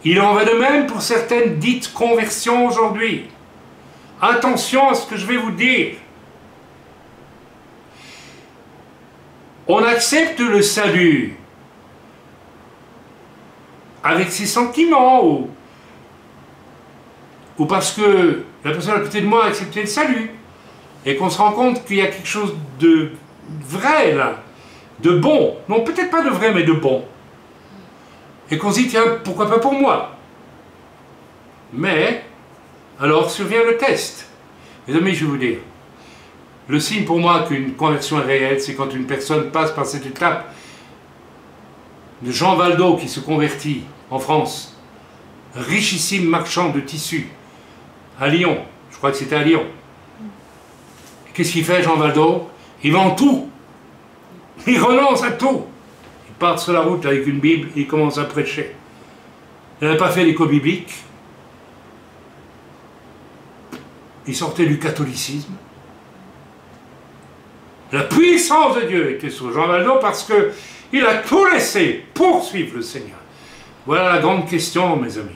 Il en va de même pour certaines dites conversions aujourd'hui. Attention à ce que je vais vous dire. On accepte le salut avec ses sentiments ou parce que la personne à côté de moi a accepté le salut et qu'on se rend compte qu'il y a quelque chose de vrai là, de bon. Non, peut-être pas de vrai, mais de bon. Et qu'on se dit, tiens, pourquoi pas pour moi? Mais, alors survient le test. Mes amis, je vais vous dire, le signe pour moi qu'une conversion est réelle, c'est quand une personne passe par cette étape de Jean Valdo qui se convertit en France, richissime marchand de tissus, à Lyon, je crois que c'était à Lyon. Qu'est-ce qu'il fait, Jean Valdo? Il vend tout. Il renonce à tout. Il part sur la route avec une Bible et il commence à prêcher. Il n'avait pas fait l'école biblique. Il sortait du catholicisme. La puissance de Dieu était sur Jean Valdo parce qu'il a tout laissé pour suivre le Seigneur. Voilà la grande question, mes amis.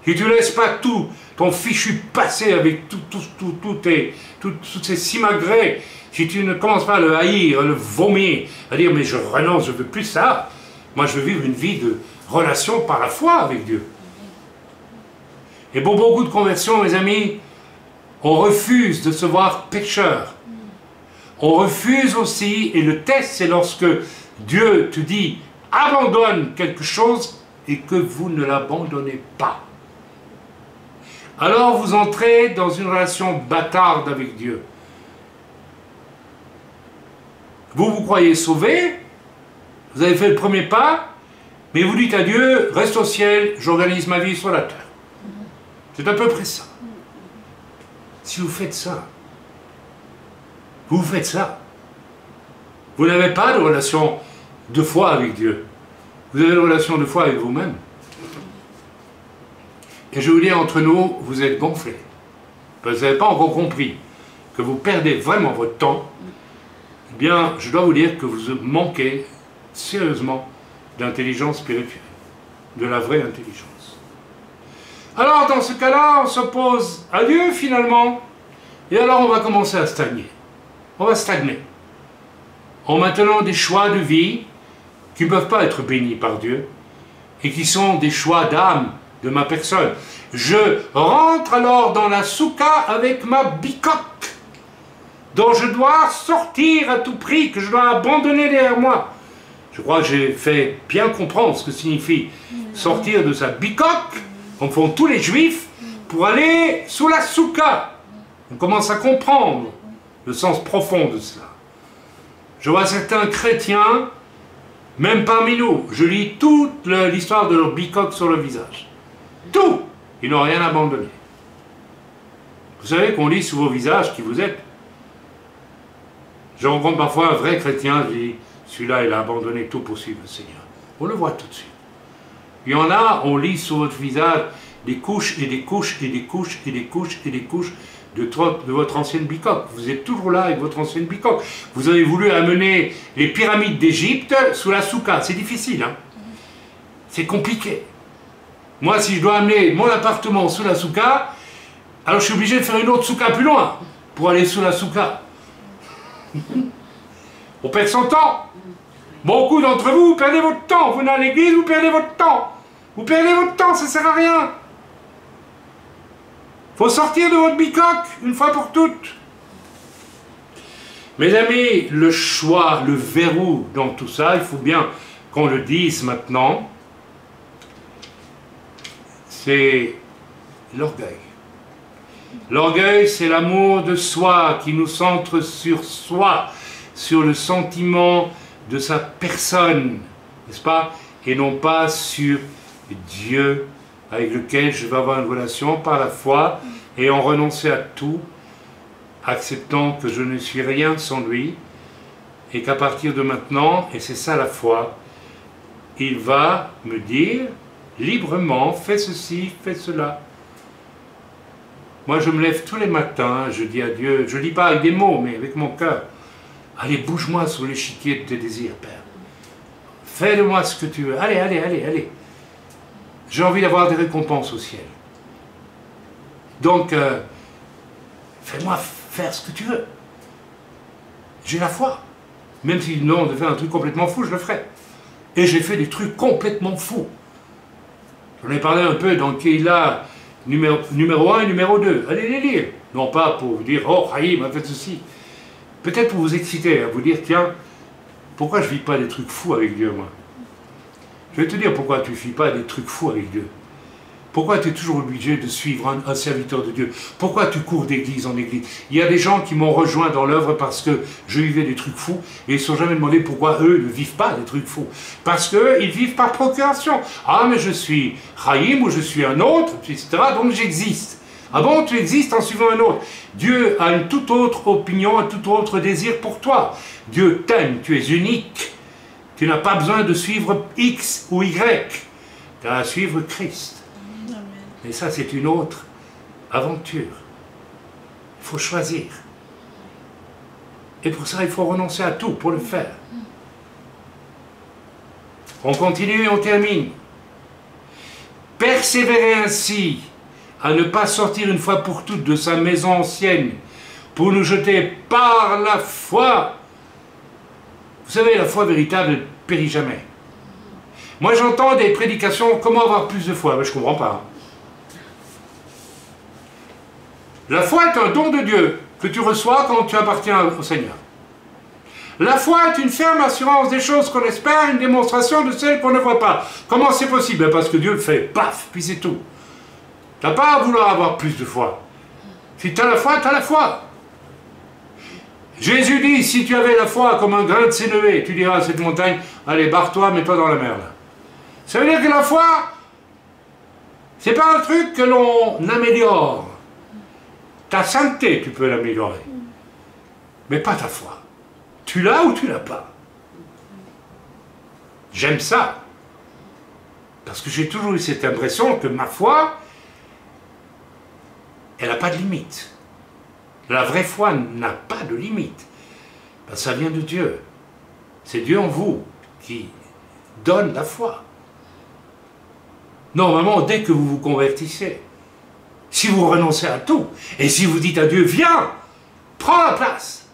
Si tu ne laisses pas tout ton fichu passé avec toutes ces simagrées, si tu ne commences pas à le haïr, à le vomir, à dire mais je renonce, je ne veux plus ça, moi je veux vivre une vie de relation par la foi avec Dieu. Et pour beaucoup de conversions, mes amis, on refuse de se voir pécheur. On refuse aussi, et le test c'est lorsque Dieu te dit abandonne quelque chose et que vous ne l'abandonnez pas. Alors vous entrez dans une relation bâtarde avec Dieu. Vous vous croyez sauvé, vous avez fait le premier pas, mais vous dites à Dieu, reste au ciel, j'organise ma vie sur la terre. C'est à peu près ça. Si vous faites ça, vous faites ça, vous n'avez pas de relation de foi avec Dieu. Vous avez une relation de foi avec vous-même. Et je vous dis, entre nous, vous êtes gonflés. Parce que vous n'avez pas encore compris que vous perdez vraiment votre temps. Eh bien, je dois vous dire que vous manquez sérieusement d'intelligence spirituelle, de la vraie intelligence. Alors, dans ce cas-là, on s'oppose à Dieu, finalement, et alors on va commencer à stagner. On va stagner. En maintenant des choix de vie qui ne peuvent pas être bénis par Dieu, et qui sont des choix d'âme de ma personne. Je rentre alors dans la souka avec ma bicoque, dont je dois sortir à tout prix, que je dois abandonner derrière moi. Je crois que j'ai fait bien comprendre ce que signifie sortir de sa bicoque, comme font tous les juifs, pour aller sous la souka. On commence à comprendre le sens profond de cela. Je vois certains chrétiens, même parmi nous, je lis toute l'histoire de leur bicoque sur le visage. Tout! Ils n'ont rien abandonné. Vous savez qu'on lit sur vos visages qui vous êtes. Je rencontre parfois un vrai chrétien, je dis, celui-là, il a abandonné tout pour suivre le Seigneur. On le voit tout de suite. Il y en a, on lit sur votre visage des couches et des couches et des couches et des couches et des couches de votre ancienne bicoque. Vous êtes toujours là avec votre ancienne bicoque. Vous avez voulu amener les pyramides d'Égypte sous la souka. C'est difficile, hein? C'est compliqué. Moi, si je dois amener mon appartement sous la souka, alors je suis obligé de faire une autre souka plus loin pour aller sous la souka. On perd son temps. Beaucoup d'entre vous, vous perdez votre temps. Vous venez à l'église, vous perdez votre temps. Vous perdez votre temps, ça ne sert à rien. Il faut sortir de votre bicoque, une fois pour toutes. Mes amis, le choix, le verrou dans tout ça, il faut bien qu'on le dise maintenant, c'est l'orgueil. L'orgueil, c'est l'amour de soi qui nous centre sur soi, sur le sentiment de sa personne, n'est-ce pas? Et non pas sur Dieu, avec lequel je vais avoir une relation par la foi, et en renoncer à tout, acceptant que je ne suis rien sans lui, et qu'à partir de maintenant, et c'est ça la foi, il va me dire librement, fais ceci, fais cela. Moi, je me lève tous les matins, je dis à Dieu, je ne dis pas avec des mots, mais avec mon cœur, allez, bouge-moi sur l'échiquier de tes désirs, Père. Fais de moi ce que tu veux. Allez, allez, allez, allez. J'ai envie d'avoir des récompenses au ciel. Donc, Fais-moi faire ce que tu veux. J'ai la foi. Même si non, de faire un truc complètement fou, je le ferai. Et j'ai fait des trucs complètement fous. J'en ai parlé un peu dans Keïla numéro 1 et numéro 2. Allez les lire. Non pas pour vous dire, oh, Haïm a fait ceci. Peut-être pour vous exciter, à vous dire, tiens, pourquoi je ne vis pas des trucs fous avec Dieu, moi? Je vais te dire pourquoi tu ne vis pas des trucs fous avec Dieu. Pourquoi tu es toujours obligé de suivre un serviteur de Dieu? Pourquoi tu cours d'église en église? Il y a des gens qui m'ont rejoint dans l'œuvre parce que je vivais des trucs fous et ils ne se sont jamais demandé pourquoi eux ne vivent pas des trucs fous. Parce qu'ils vivent par procuration. Ah, mais je suis Haïm ou je suis un autre, etc. Donc j'existe. Ah bon, tu existes en suivant un autre. Dieu a une toute autre opinion, un tout autre désir pour toi. Dieu t'aime, tu es unique. Tu n'as pas besoin de suivre X ou Y. Tu as à suivre Christ. Et ça, c'est une autre aventure. Il faut choisir. Et pour ça, il faut renoncer à tout pour le faire. On continue et on termine. Persévérer ainsi à ne pas sortir une fois pour toutes de sa maison ancienne pour nous jeter par la foi. Vous savez, la foi véritable ne périt jamais. Moi, j'entends des prédications, comment avoir plus de foi? Mais je ne comprends pas. La foi est un don de Dieu que tu reçois quand tu appartiens au Seigneur. La foi est une ferme assurance des choses qu'on espère, une démonstration de celles qu'on ne voit pas. Comment c'est possible? Parce que Dieu le fait, paf, puis c'est tout. Tu n'as pas à vouloir avoir plus de foi. Si tu as la foi, tu as la foi. Jésus dit, si tu avais la foi comme un grain de sénévé, tu diras à cette montagne, allez, barre-toi, mets-toi dans la mer là. Ça veut dire que la foi, c'est pas un truc que l'on améliore. Ta sainteté, tu peux l'améliorer. Mais pas ta foi. Tu l'as ou tu l'as pas? J'aime ça. Parce que j'ai toujours eu cette impression que ma foi, elle n'a pas de limite. La vraie foi n'a pas de limite. Parce que ça vient de Dieu. C'est Dieu en vous qui donne la foi. Normalement, dès que vous vous convertissez, si vous renoncez à tout, et si vous dites à Dieu, viens, prends la place,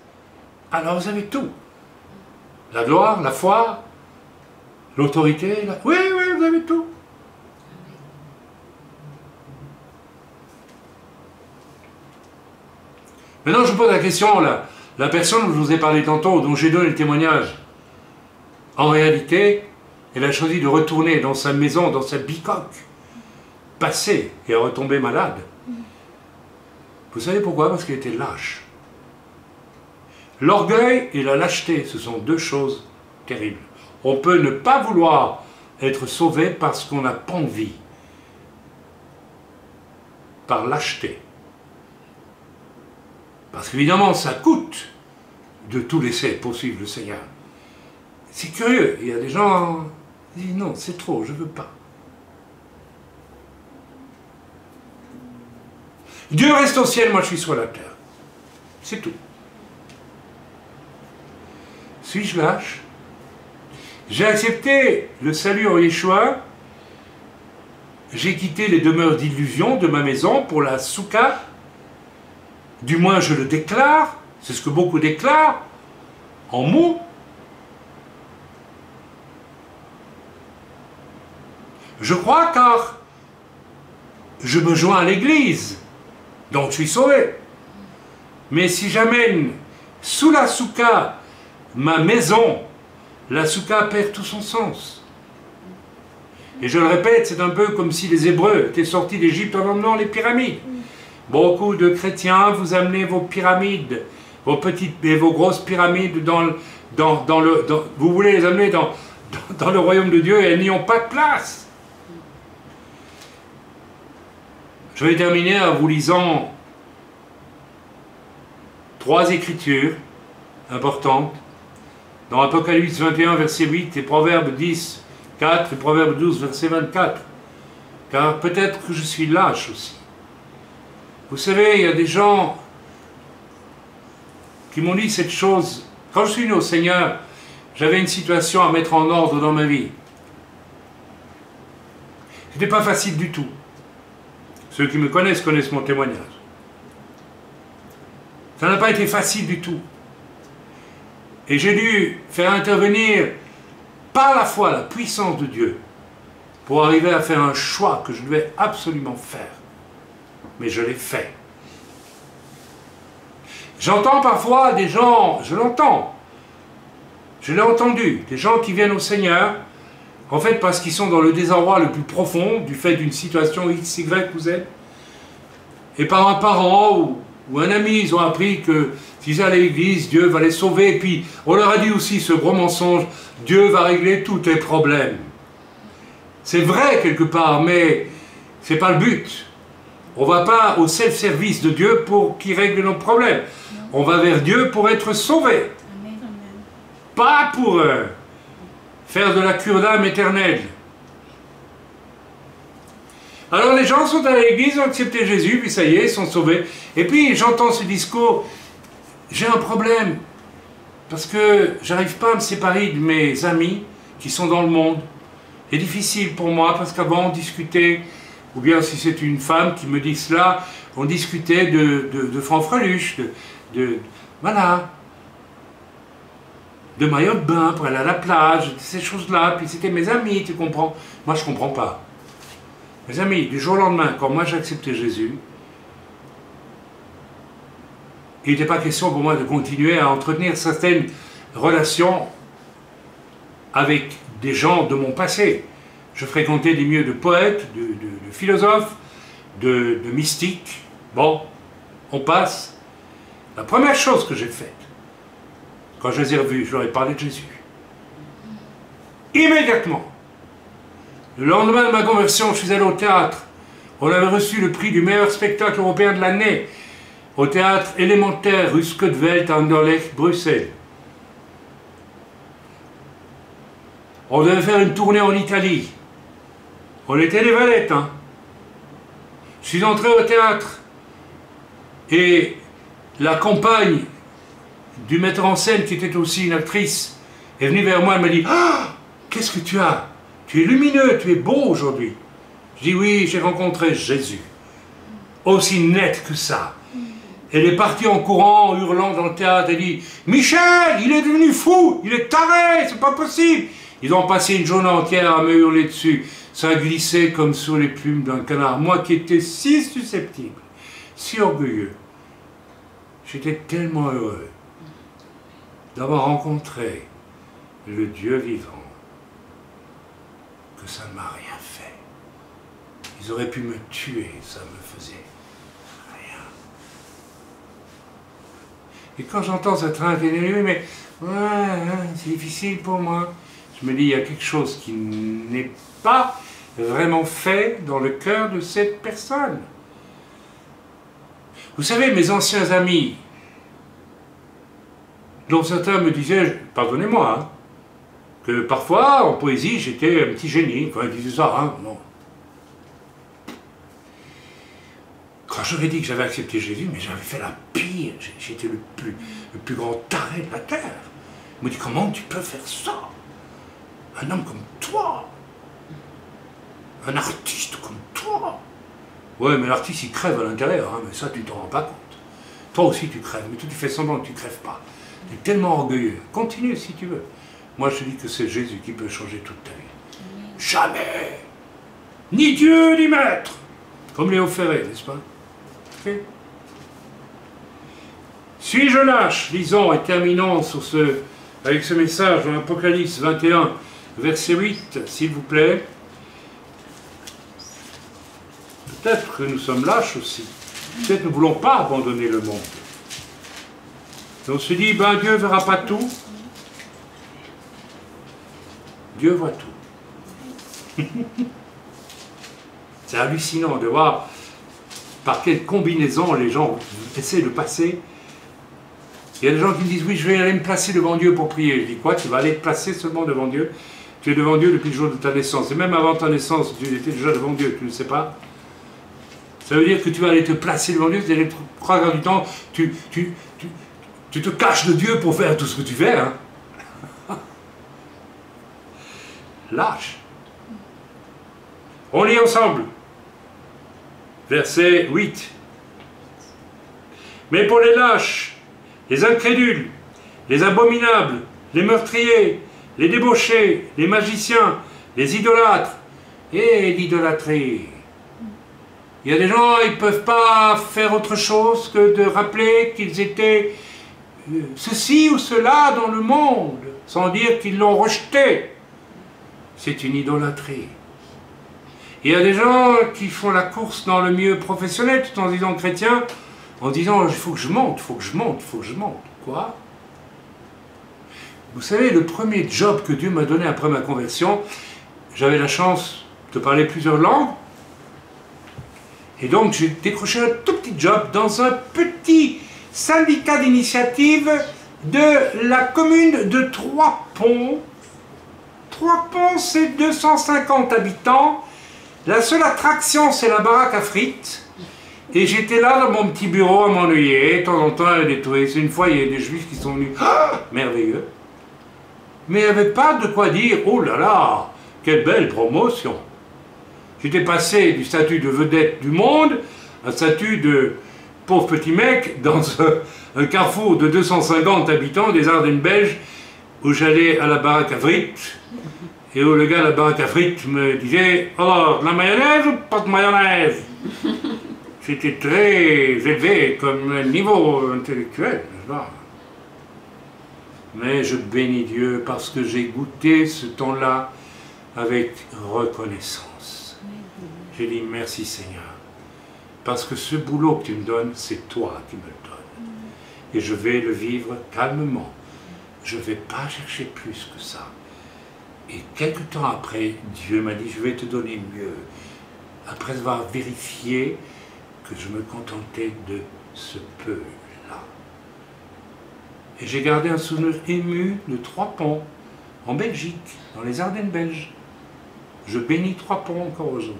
alors vous avez tout. La gloire, la foi, l'autorité, oui, vous avez tout. Maintenant, je vous pose la question, la personne dont je vous ai parlé tantôt, dont j'ai donné le témoignage, en réalité, elle a choisi de retourner dans sa maison, dans sa bicoque, passée et à retomber malade. Vous savez pourquoi? Parce qu'elle était lâche. L'orgueil et la lâcheté, ce sont deux choses terribles. On peut ne pas vouloir être sauvé parce qu'on n'a pas envie. Par lâcheté. Parce qu'évidemment, ça coûte de tout laisser poursuivre le Seigneur. C'est curieux, il y a des gens qui disent non, c'est trop, je ne veux pas. Dieu reste au ciel, moi je suis sur la terre. C'est tout. Suis-je lâche? J'ai accepté le salut en Yeshua. J'ai quitté les demeures d'illusion de ma maison pour la soukha. Du moins je le déclare. C'est ce que beaucoup déclarent. En mots. Je crois car je me joins à l'église. Donc je suis sauvé. Mais si j'amène sous la soukha ma maison, la soukha perd tout son sens. Et je le répète, c'est un peu comme si les Hébreux étaient sortis d'Égypte en emmenant les pyramides. Beaucoup de chrétiens, vous amenez vos pyramides, vos petites et vos grosses pyramides vous voulez les amener dans le royaume de Dieu et elles n'y ont pas de place. Je vais terminer en vous lisant 3 écritures importantes dans Apocalypse 21, verset 8 et Proverbe 10, 4 et Proverbe 12, verset 24. Car peut-être que je suis lâche aussi. Vous savez, il y a des gens qui m'ont dit cette chose. Quand je suis venu au Seigneur, j'avais une situation à mettre en ordre dans ma vie. Ce n'était pas facile du tout. Ceux qui me connaissent mon témoignage. Ça n'a pas été facile du tout. Et j'ai dû faire intervenir par la foi la puissance de Dieu pour arriver à faire un choix que je devais absolument faire. Mais je l'ai fait. J'entends parfois des gens, je l'ai entendu, des gens qui viennent au Seigneur, en fait parce qu'ils sont dans le désarroi le plus profond du fait d'une situation X, Y ou Z, et par un parent ou un ami, ils ont appris que s'ils allaient à l'église, Dieu va les sauver, et puis on leur a dit aussi ce gros mensonge, Dieu va régler tous tes problèmes. C'est vrai quelque part, mais ce n'est pas le but. On ne va pas au self-service de Dieu pour qu'il règle nos problèmes. On va vers Dieu pour être sauvé. Pas pour faire de la cure d'âme éternelle. Alors les gens sont à l'église, ont accepté Jésus, puis ça y est, ils sont sauvés. Et puis j'entends ce discours, j'ai un problème, parce que j'arrive pas à me séparer de mes amis qui sont dans le monde. C'est difficile pour moi, parce qu'avant on discutait, ou bien si c'est une femme qui me dit cela, on discutait de fanfreluche, voilà, de maillot de bain pour aller à la plage, ces choses-là, puis c'était mes amis, tu comprends? Moi je comprends pas. Mes amis, du jour au lendemain, quand moi j'ai accepté Jésus, il n'était pas question pour moi de continuer à entretenir certaines relations avec des gens de mon passé. Je fréquentais des milieux de poètes, de philosophes, de mystiques. Bon, on passe. La première chose que j'ai faite, quand je les ai revus, je leur ai parlé de Jésus. Immédiatement, le lendemain de ma conversion, je suis allé au théâtre. On avait reçu le prix du meilleur spectacle européen de l'année au théâtre élémentaire rue Scottwelt à Anderlecht, Bruxelles. On devait faire une tournée en Italie. On était des valettes, hein. Je suis entré au théâtre et la compagne du metteur en scène, qui était aussi une actrice, est venue vers moi et m'a dit « Ah, qu'est-ce que tu as? Tu es lumineux, tu es beau aujourd'hui. » Je dis « Oui, j'ai rencontré Jésus. » Aussi net que ça. Elle est partie en courant, en hurlant dans le théâtre. Elle dit « Michel, il est devenu fou, il est taré, c'est pas possible. » Ils ont passé une journée entière à me hurler dessus. Ça a glissé comme sur les plumes d'un canard. Moi qui étais si susceptible, si orgueilleux, j'étais tellement heureux d'avoir rencontré le Dieu vivant que ça ne m'a rien fait. Ils auraient pu me tuer, ça me faisait rien. Et quand j'entends cette trainte, mais c'est difficile pour moi. Je me dis, il y a quelque chose qui n'est pas vraiment fait dans le cœur de cette personne. Vous savez, mes anciens amis, dont certains me disaient, pardonnez-moi, hein, que parfois, en poésie, j'étais un petit génie. Enfin, ils disaient ça, hein, non. Quand j'aurais dit que j'avais accepté Jésus, mais j'avais fait la pire, j'étais le plus grand taré de la terre. Il me dit, comment tu peux faire ça? Un homme comme toi, un artiste comme toi. Ouais, mais l'artiste, il crève à l'intérieur, hein, mais ça, tu t'en rends pas compte. Toi aussi, tu crèves, mais toi, tu fais semblant que tu crèves pas. Tu es tellement orgueilleux. Continue si tu veux. Moi, je te dis que c'est Jésus qui peut changer toute ta vie. Jamais. Ni Dieu, ni maître. Comme Léo Ferré, n'est-ce pas? Okay. Si je lâche, lisons et terminons avec ce message dans Apocalypse 21, verset 8, s'il vous plaît. Peut-être que nous sommes lâches aussi. Peut-être que nous ne voulons pas abandonner le monde. Et on se dit, ben Dieu ne verra pas tout. Dieu voit tout. C'est hallucinant de voir par quelle combinaison les gens essaient de passer. Il y a des gens qui me disent, oui, je vais aller me placer devant Dieu pour prier. Je dis, quoi, tu vas aller te placer seulement devant Dieu? Tu es devant Dieu depuis le jour de ta naissance. Et même avant ta naissance, tu étais déjà devant Dieu, tu ne sais pas? Ça veut dire que tu vas aller te placer devant Dieu, c'est-à-dire 3 quarts du temps, tu te caches de Dieu pour faire tout ce que tu fais. Hein? Lâche. On lit ensemble. Verset 8. Mais pour les lâches, les incrédules, les abominables, les meurtriers, les débauchés, les magiciens, les idolâtres, et l'idolâtrie. Il y a des gens, ils ne peuvent pas faire autre chose que de rappeler qu'ils étaient ceci ou cela dans le monde, sans dire qu'ils l'ont rejeté. C'est une idolâtrie. Il y a des gens qui font la course dans le milieu professionnel tout en disant chrétien, en disant il faut que je monte, il faut que je monte, il faut que je monte. Quoi? Vous savez, le premier job que Dieu m'a donné après ma conversion, j'avais la chance de parler plusieurs langues. Et donc j'ai décroché un tout petit job dans un petit syndicat d'initiative de la commune de Trois-Ponts. Trois-Ponts, c'est 250 habitants. La seule attraction, c'est la baraque à frites. Et j'étais là dans mon petit bureau à m'ennuyer. De temps en temps, il y avait des touristes. Une fois, il y a des juifs qui sont venus. Ah, merveilleux. Mais il n'y avait pas de quoi dire. Oh là là, quelle belle promotion. J'étais passé du statut de vedette du monde à statut de pauvre petit mec dans un carrefour de 250 habitants des Ardennes belges où j'allais à la baraque à frites et où le gars à la baraque à frites me disait « Alors, de la mayonnaise ou pas de mayonnaise ?» C'était très élevé comme niveau intellectuel, n'est-ce pas? Mais je bénis Dieu parce que j'ai goûté ce temps-là avec reconnaissance. J'ai dit merci Seigneur, parce que ce boulot que tu me donnes, c'est toi qui me le donnes. Et je vais le vivre calmement. Je ne vais pas chercher plus que ça. Et quelque temps après, Dieu m'a dit, je vais te donner mieux. Après avoir vérifié que je me contentais de ce peu-là. Et j'ai gardé un souvenir ému de Trois-Ponts, en Belgique, dans les Ardennes belges. Je bénis Trois-Ponts encore aujourd'hui,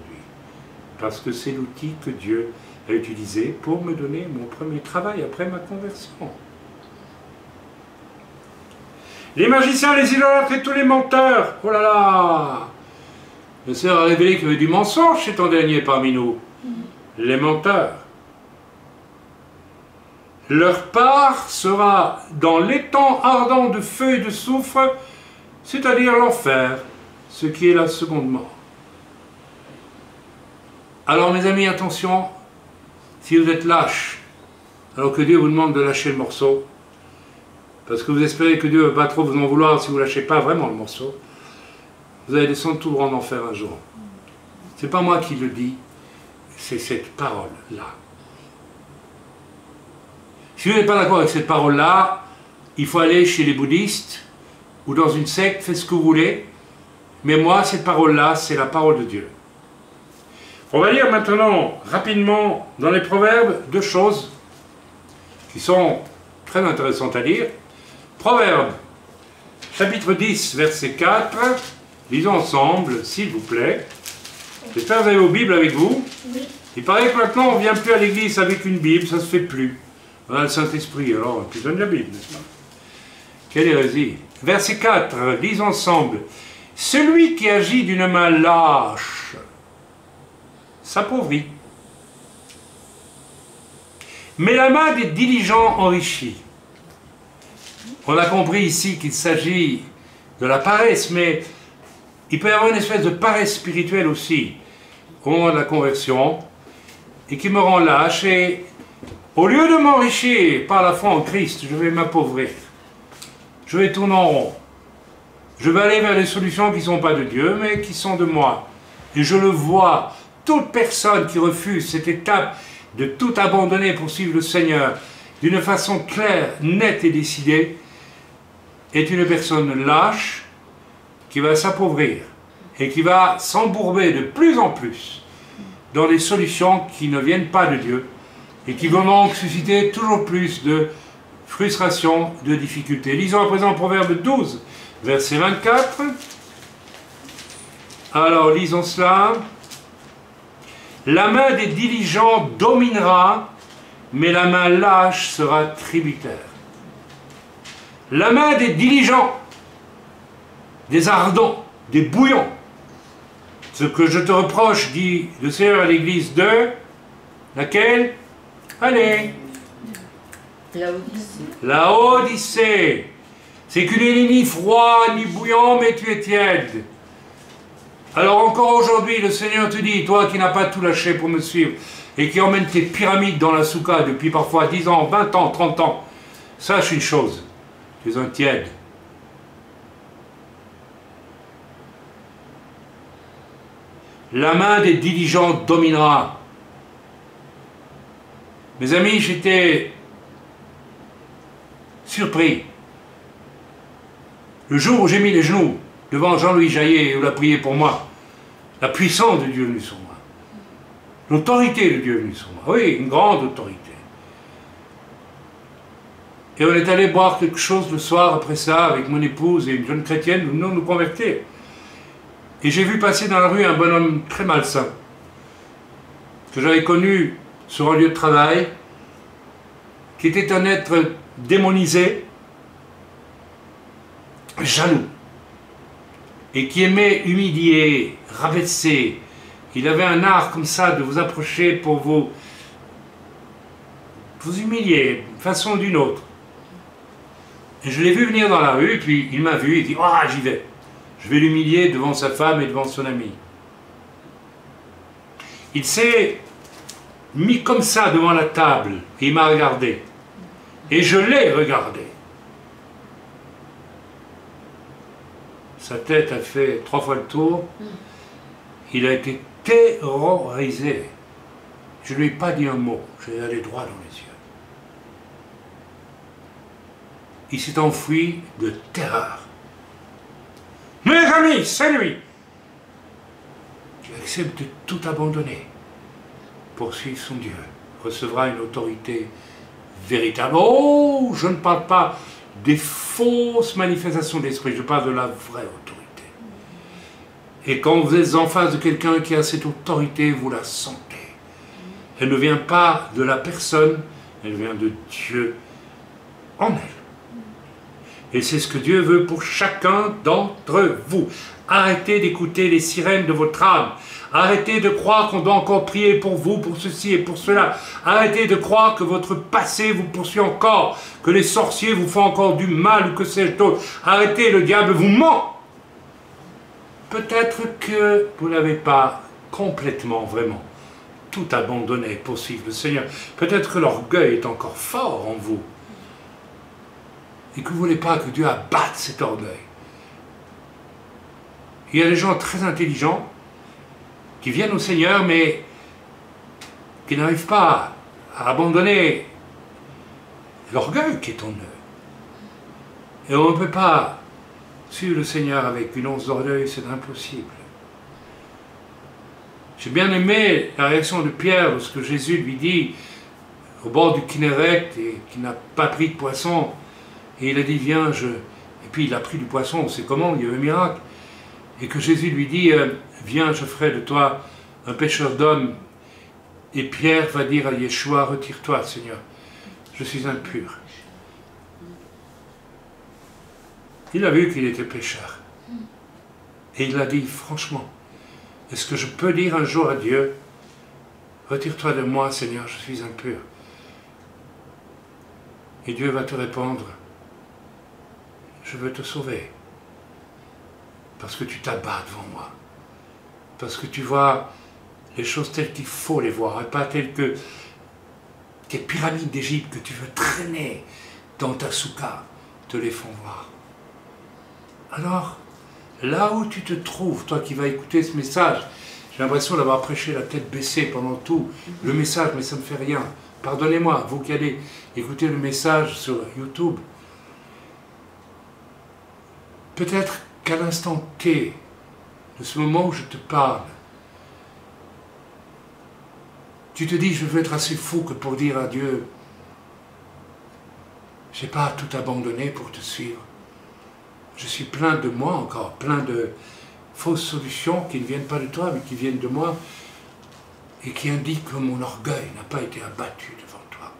parce que c'est l'outil que Dieu a utilisé pour me donner mon premier travail après ma conversion. Les magiciens, les idolâtres et tous les menteurs, oh là là! Le Seigneur a révélé qu'il y avait du mensonge chez ton dernier parmi nous. Les menteurs. Leur part sera dans l'étang ardent de feu et de soufre, c'est-à-dire l'enfer, ce qui est la seconde mort. Alors mes amis, attention, si vous êtes lâches, alors que Dieu vous demande de lâcher le morceau, parce que vous espérez que Dieu ne va pas trop vous en vouloir si vous ne lâchez pas vraiment le morceau, vous allez descendre tout droit en enfer un jour. Ce n'est pas moi qui le dis, c'est cette parole-là. Si vous n'êtes pas d'accord avec cette parole-là, il faut aller chez les bouddhistes ou dans une secte, faites ce que vous voulez. Mais moi, cette parole-là, c'est la parole de Dieu. On va lire maintenant, rapidement, dans les Proverbes, deux choses qui sont très intéressantes à lire. Proverbes, chapitre 10, verset 4. Lisons ensemble, s'il vous plaît. J'espère que vous avez vos Bibles avec vous. Oui. Il paraît que maintenant, on ne vient plus à l'église avec une Bible, ça ne se fait plus. On a le Saint-Esprit, alors on plus besoin de la Bible, n'est-ce pas? Quelle hérésie. Verset 4, lisons ensemble. Celui qui agit d'une main lâche s'appauvrit, mais la main des diligents enrichit. On a compris ici qu'il s'agit de la paresse, mais il peut y avoir une espèce de paresse spirituelle aussi, au moment de la conversion, et qui me rend lâche, et au lieu de m'enrichir par la foi en Christ, je vais m'appauvrir. Je vais tourner en rond. Je vais aller vers des solutions qui ne sont pas de Dieu, mais qui sont de moi. Et je le vois, toute personne qui refuse cette étape de tout abandonner pour suivre le Seigneur d'une façon claire, nette et décidée, est une personne lâche qui va s'appauvrir et qui va s'embourber de plus en plus dans des solutions qui ne viennent pas de Dieu et qui vont donc susciter toujours plus de frustration, de difficultés. Lisons à présent Proverbe 12, verset 24. Alors, lisons cela. La main des diligents dominera, mais la main lâche sera tributaire. La main des diligents, des ardents, des bouillons. Ce que je te reproche, dit le Seigneur à l'église de laquelle? Allez, La Odyssée. C'est que tu n'es ni froid ni bouillant, mais tu es tiède. Alors encore aujourd'hui, le Seigneur te dit, toi qui n'as pas tout lâché pour me suivre, et qui emmène tes pyramides dans la soukha depuis parfois 10 ans, 20 ans, 30 ans, sache une chose, tu es un tiède. La main des diligents dominera. Mes amis, j'étais surpris. Le jour où j'ai mis les genoux devant Jean-Louis Jaillet et où il a prié pour moi, la puissance de Dieu est venue sur moi. L'autorité de Dieu est venue sur moi. Oui, une grande autorité. Et on est allé boire quelque chose le soir après ça avec mon épouse et une jeune chrétienne, nous venons nous convertir. Et j'ai vu passer dans la rue un bonhomme très malsain, que j'avais connu sur un lieu de travail, qui était un être démonisé, jaloux, et qui aimait humilier, rabaisser. Il avait un art comme ça de vous approcher pour vous humilier, d'une façon ou d'une autre. Et je l'ai vu venir dans la rue, et puis il m'a vu, il dit « Ah, j'y vais ». Je vais l'humilier devant sa femme et devant son ami. Il s'est mis comme ça devant la table et il m'a regardé. Et je l'ai regardé. Sa tête a fait 3 fois le tour. Il a été terrorisé. Je ne lui ai pas dit un mot. Je lui ai allé droit dans les yeux. Il s'est enfui de terreur. Mes amis, c'est lui qui accepte de tout abandonner pour suivre son Dieu, recevra une autorité véritable. Oh, je ne parle pas des fausses manifestations d'esprit, je parle de la vraie autorité. Et quand vous êtes en face de quelqu'un qui a cette autorité, vous la sentez. Elle ne vient pas de la personne, elle vient de Dieu en elle. Et c'est ce que Dieu veut pour chacun d'entre vous. Arrêtez d'écouter les sirènes de votre âme. Arrêtez de croire qu'on doit encore prier pour vous, pour ceci et pour cela. Arrêtez de croire que votre passé vous poursuit encore, que les sorciers vous font encore du mal ou que sais-je d'autre. Arrêtez, le diable vous ment. Peut-être que vous n'avez pas complètement, vraiment, tout abandonné pour suivre le Seigneur. Peut-être que l'orgueil est encore fort en vous. Et que vous ne voulez pas que Dieu abatte cet orgueil. Il y a des gens très intelligents qui viennent au Seigneur, mais qui n'arrivent pas à abandonner l'orgueil qui est en eux. Et on ne peut pas suivre le Seigneur avec une once d'orgueil, c'est impossible. J'ai bien aimé la réaction de Pierre lorsque Jésus lui dit, au bord du Kinneret, et qui n'a pas pris de poisson, et il a dit, viens, Et puis il a pris du poisson, on sait comment, il y a eu un miracle. Et que Jésus lui dit, viens, je ferai de toi un pêcheur d'hommes. Et Pierre va dire à Yeshua, retire-toi, Seigneur, je suis impur. Il a vu qu'il était pécheur. Et il a dit, franchement, est-ce que je peux dire un jour à Dieu, retire-toi de moi, Seigneur, je suis impur. Et Dieu va te répondre, je veux te sauver. Parce que tu t'abats devant moi. Parce que tu vois les choses telles qu'il faut les voir, et pas telles que tes pyramides d'Égypte que tu veux traîner dans ta soukha te les font voir. Alors, là où tu te trouves, toi qui vas écouter ce message, j'ai l'impression d'avoir prêché la tête baissée pendant tout le message, mais ça ne me fait rien. Pardonnez-moi, vous qui allez écouter le message sur YouTube. Peut-être qu'à l'instant T, de ce moment où je te parle, tu te dis, je veux être assez fou que pour dire à Dieu, je n'ai pas tout abandonné pour te suivre. Je suis plein de moi encore, plein de fausses solutions qui ne viennent pas de toi, mais qui viennent de moi, et qui indiquent que mon orgueil n'a pas été abattu devant toi.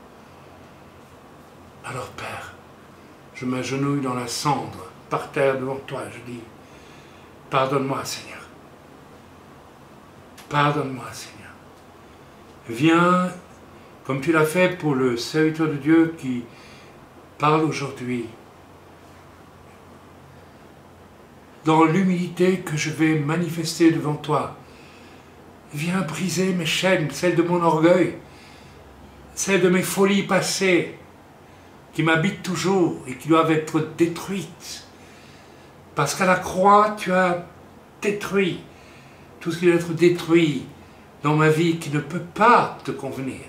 Alors Père, je m'agenouille dans la cendre, par terre devant toi, je dis, pardonne-moi Seigneur. Pardonne-moi Seigneur. Viens comme tu l'as fait pour le serviteur de Dieu qui parle aujourd'hui, dans l'humilité que je vais manifester devant toi. Viens briser mes chaînes, celles de mon orgueil, celles de mes folies passées, qui m'habitent toujours et qui doivent être détruites. Parce qu'à la croix, tu as détruit tout ce qui doit être détruit dans ma vie qui ne peut pas te convenir.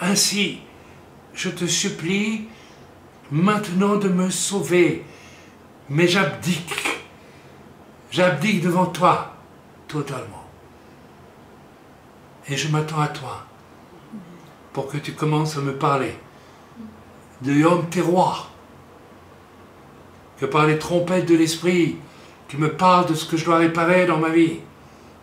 Ainsi, je te supplie maintenant de me sauver, mais j'abdique devant toi totalement. Et je m'attends à toi pour que tu commences à me parler de Yom Teruah, que par les trompettes de l'esprit, tu me parles de ce que je dois réparer dans ma vie.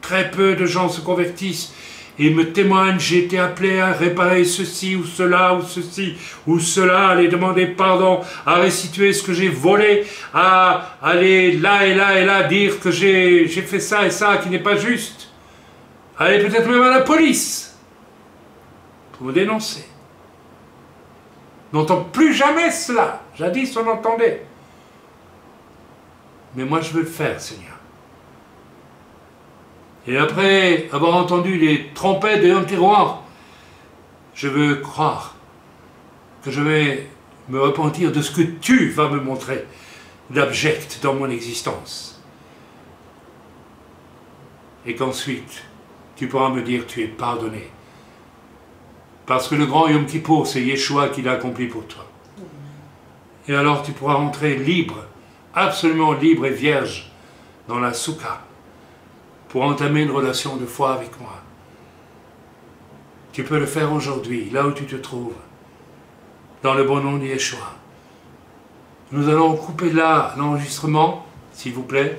Très peu de gens se convertissent et me témoignent, j'ai été appelé à réparer ceci ou cela ou ceci ou cela, à aller demander pardon, à restituer ce que j'ai volé, à aller là et là et là dire que j'ai fait ça et ça qui n'est pas juste. Aller peut-être même à la police pour me dénoncer. N'entend plus jamais cela. Jadis on entendait. Mais moi je veux le faire, Seigneur. Et après avoir entendu les trompettes de Yom Teruah, je veux croire que je vais me repentir de ce que tu vas me montrer d'abject dans mon existence. Et qu'ensuite, tu pourras me dire tu es pardonné. Parce que le grand Yom Kippour, c'est Yeshua qui l'a accompli pour toi. Et alors tu pourras entrer libre, absolument libre et vierge dans la soukha pour entamer une relation de foi avec moi. Tu peux le faire aujourd'hui, là où tu te trouves, dans le bon nom de Yeshua. Nous allons couper là l'enregistrement, s'il vous plaît.